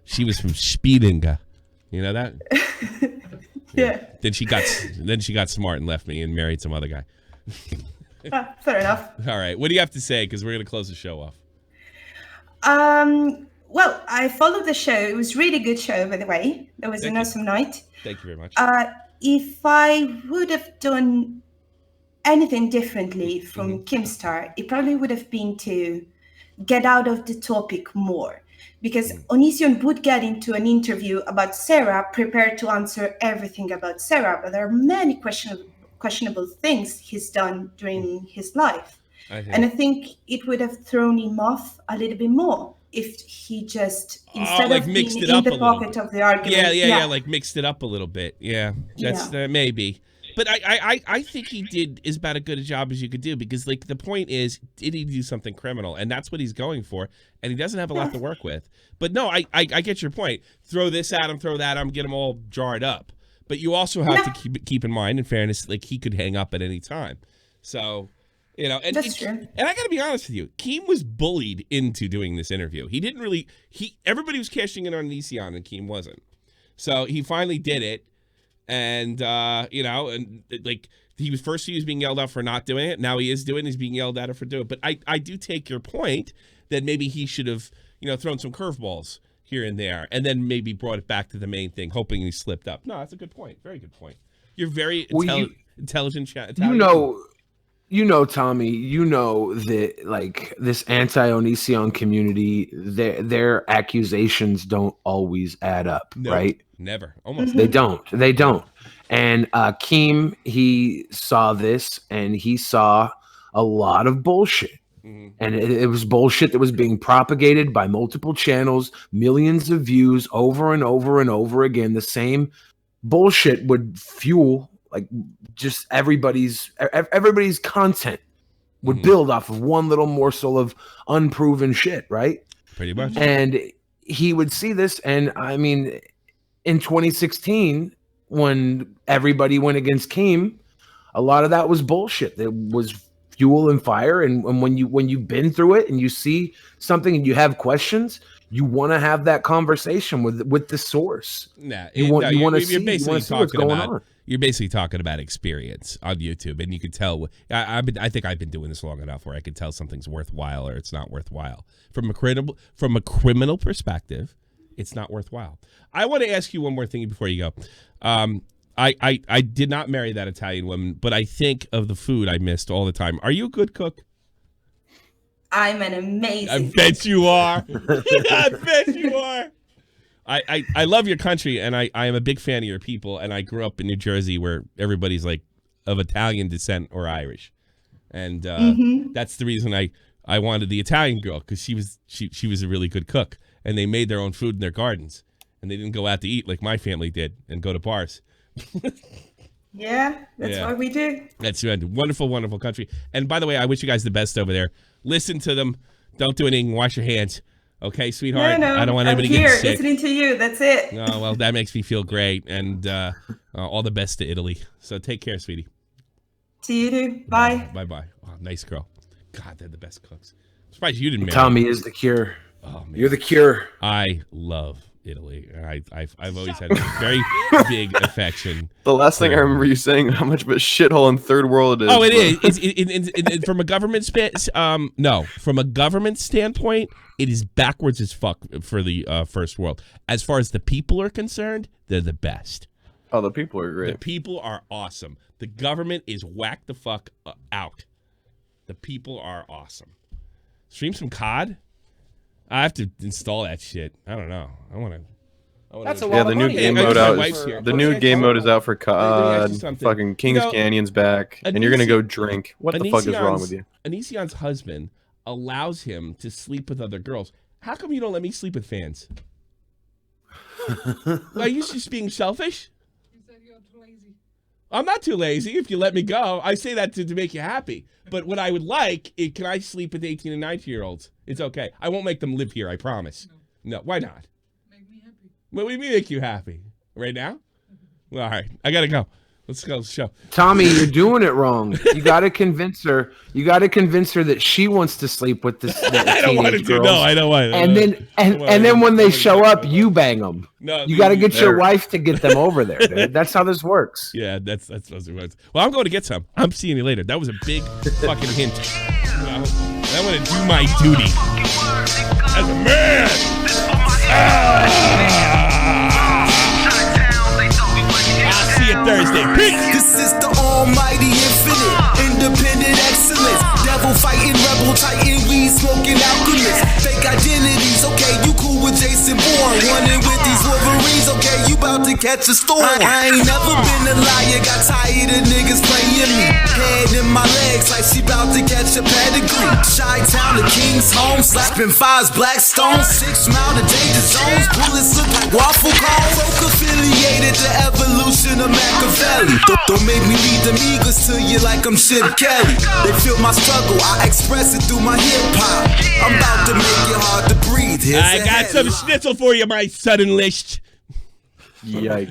She was from Spielinga. You know that? Yeah. Then she got smart and left me and married some other guy. Fair enough. All right. What do you have to say? Because we're gonna close the show off. Well, I followed the show. It was a really good show, by the way. It was an awesome night. Thank you very much. If I would have done anything differently from Keemstar, it probably would have been to get out of the topic more. because Onision would get into an interview about Sarah, prepared to answer everything about Sarah, but there are many questionable things he's done during his life. And I think it would have thrown him off a little bit more if he just, instead of being in the pocket of the argument. Yeah, like mixed it up a little bit. Yeah, that's maybe. But I think he did as about as good a job as you could do, because like the point is, did he do something criminal? And that's what he's going for, and he doesn't have a lot to work with. But no, I get your point. Throw this at him, throw that at him, get him all jarred up. But you also have to keep in mind, in fairness, like he could hang up at any time. So, you know, and that's true. And I got to be honest with you, Keem was bullied into doing this interview. He didn't really. Everybody was cashing in on Onision, and Keem wasn't. So he finally did it. And, you know, and like he was being yelled at for not doing it. Now he is doing it. He's being yelled at for doing it. But I do take your point that maybe he should have, you know, thrown some curveballs here and there and then maybe brought it back to the main thing, hoping he slipped up. No, that's a good point. Very good point. You're very intelligent. You know, Tommy, you know that like this anti-Onision community, their accusations don't always add up, right? Never. Almost. They don't. And Keem, he saw this and he saw a lot of bullshit. And it was bullshit that was being propagated by multiple channels, millions of views over and over and over again. The same bullshit would fuel like just everybody's content would build off of one little morsel of unproven shit, right? Pretty much. And he would see this, and I mean, in 2016, when everybody went against Keem, a lot of that was bullshit. That was fuel and fire. And when you've been through it and you see something and you have questions, you want to have that conversation with the source. You want to see what's going on. You're basically talking about experience on YouTube, and you can tell. I think I've been doing this long enough where I can tell something's worthwhile or it's not worthwhile. From a criminal perspective, it's not worthwhile. I want to ask you one more thing before you go. I did not marry that Italian woman, but I think of the food I missed all the time. Are you a good cook? I'm an amazing I bet you are. I bet you are. I love your country, and I am a big fan of your people, and I grew up in New Jersey where everybody's like of Italian descent or Irish. And that's the reason I wanted the Italian girl, because she was a really good cook, and they made their own food in their gardens, and they didn't go out to eat like my family did and go to bars. Yeah, that's what we do. That's right. Wonderful, wonderful country. And by the way, I wish you guys the best over there. Listen to them. Don't do anything. Wash your hands. Okay, sweetheart? No, I don't want anybody I'm here getting sick. listening to you. That's it. Oh, well, that makes me feel great. And all the best to Italy. So take care, sweetie. See you too. Bye. Bye-bye. Oh, nice girl. God, they're the best cooks. I'm surprised you didn't marry Tommy is the cure. Oh, man. You're the cure. I love Italy. I've always had a very big affection. The last thing I remember you saying how much of a shithole in third world it is. Oh, it is. It's from a government from a government standpoint, it is backwards as fuck for the first world. As far as the people are concerned, they're the best. Oh, the people are great. The people are awesome. The government is whack the fuck out. The people are awesome. Stream some COD. I have to install that shit. I don't know. I want to. That's a lot of the new money. game mode out. The new game mode is out for COD. Fucking King's Canyon's back, and you're gonna go drink. What the fuck is wrong with you? Onision's husband allows him to sleep with other girls. How come you don't let me sleep with fans? Are you just being selfish? You said you're too lazy. I'm not too lazy. If you let me go, I say that to make you happy. But what I would like is, can I sleep with 18 and 19-year-olds? It's okay. I won't make them live here, I promise. No, why not? Make me happy. What do you mean make you happy? Right now? Well, all right. I got to go. Let's go. Show. Tommy, you're doing it wrong. You got to convince her. You got to convince her that she wants to sleep with this. I don't want to do. No, I don't want. And then when they show up, you bang them. No, you got to get your wife to get them over there, dude. That's how this works. Yeah, that's how it works. Well, I'm going to get some. I'm seeing you later. That was a big fucking hint. I want to do my duty as a man. I'll see you Thursday. Peace. This is the almighty infinite, independent excellence. Devil fighting, rebel titan, weed smoking alchemist. Fake identities, okay, you cool Jason Bourne. Running with these Wolverines, okay, you about to catch a storm. I ain't never been a liar, got tired of niggas playing me. Head in my legs like she about to catch a pedigree. Chi-town to King's home, slapping fives, black stones. 6 mile to danger zones, bullets look like waffle cones. Folk affiliated to evolution of Machiavelli. Don't make me lead them eagles to you like I'm Chip Kelly. They feel my struggle, I express it through my hip hop. I'm about to make it hard to breathe. I got some schnitzel for you, my son-in-law. Yikes.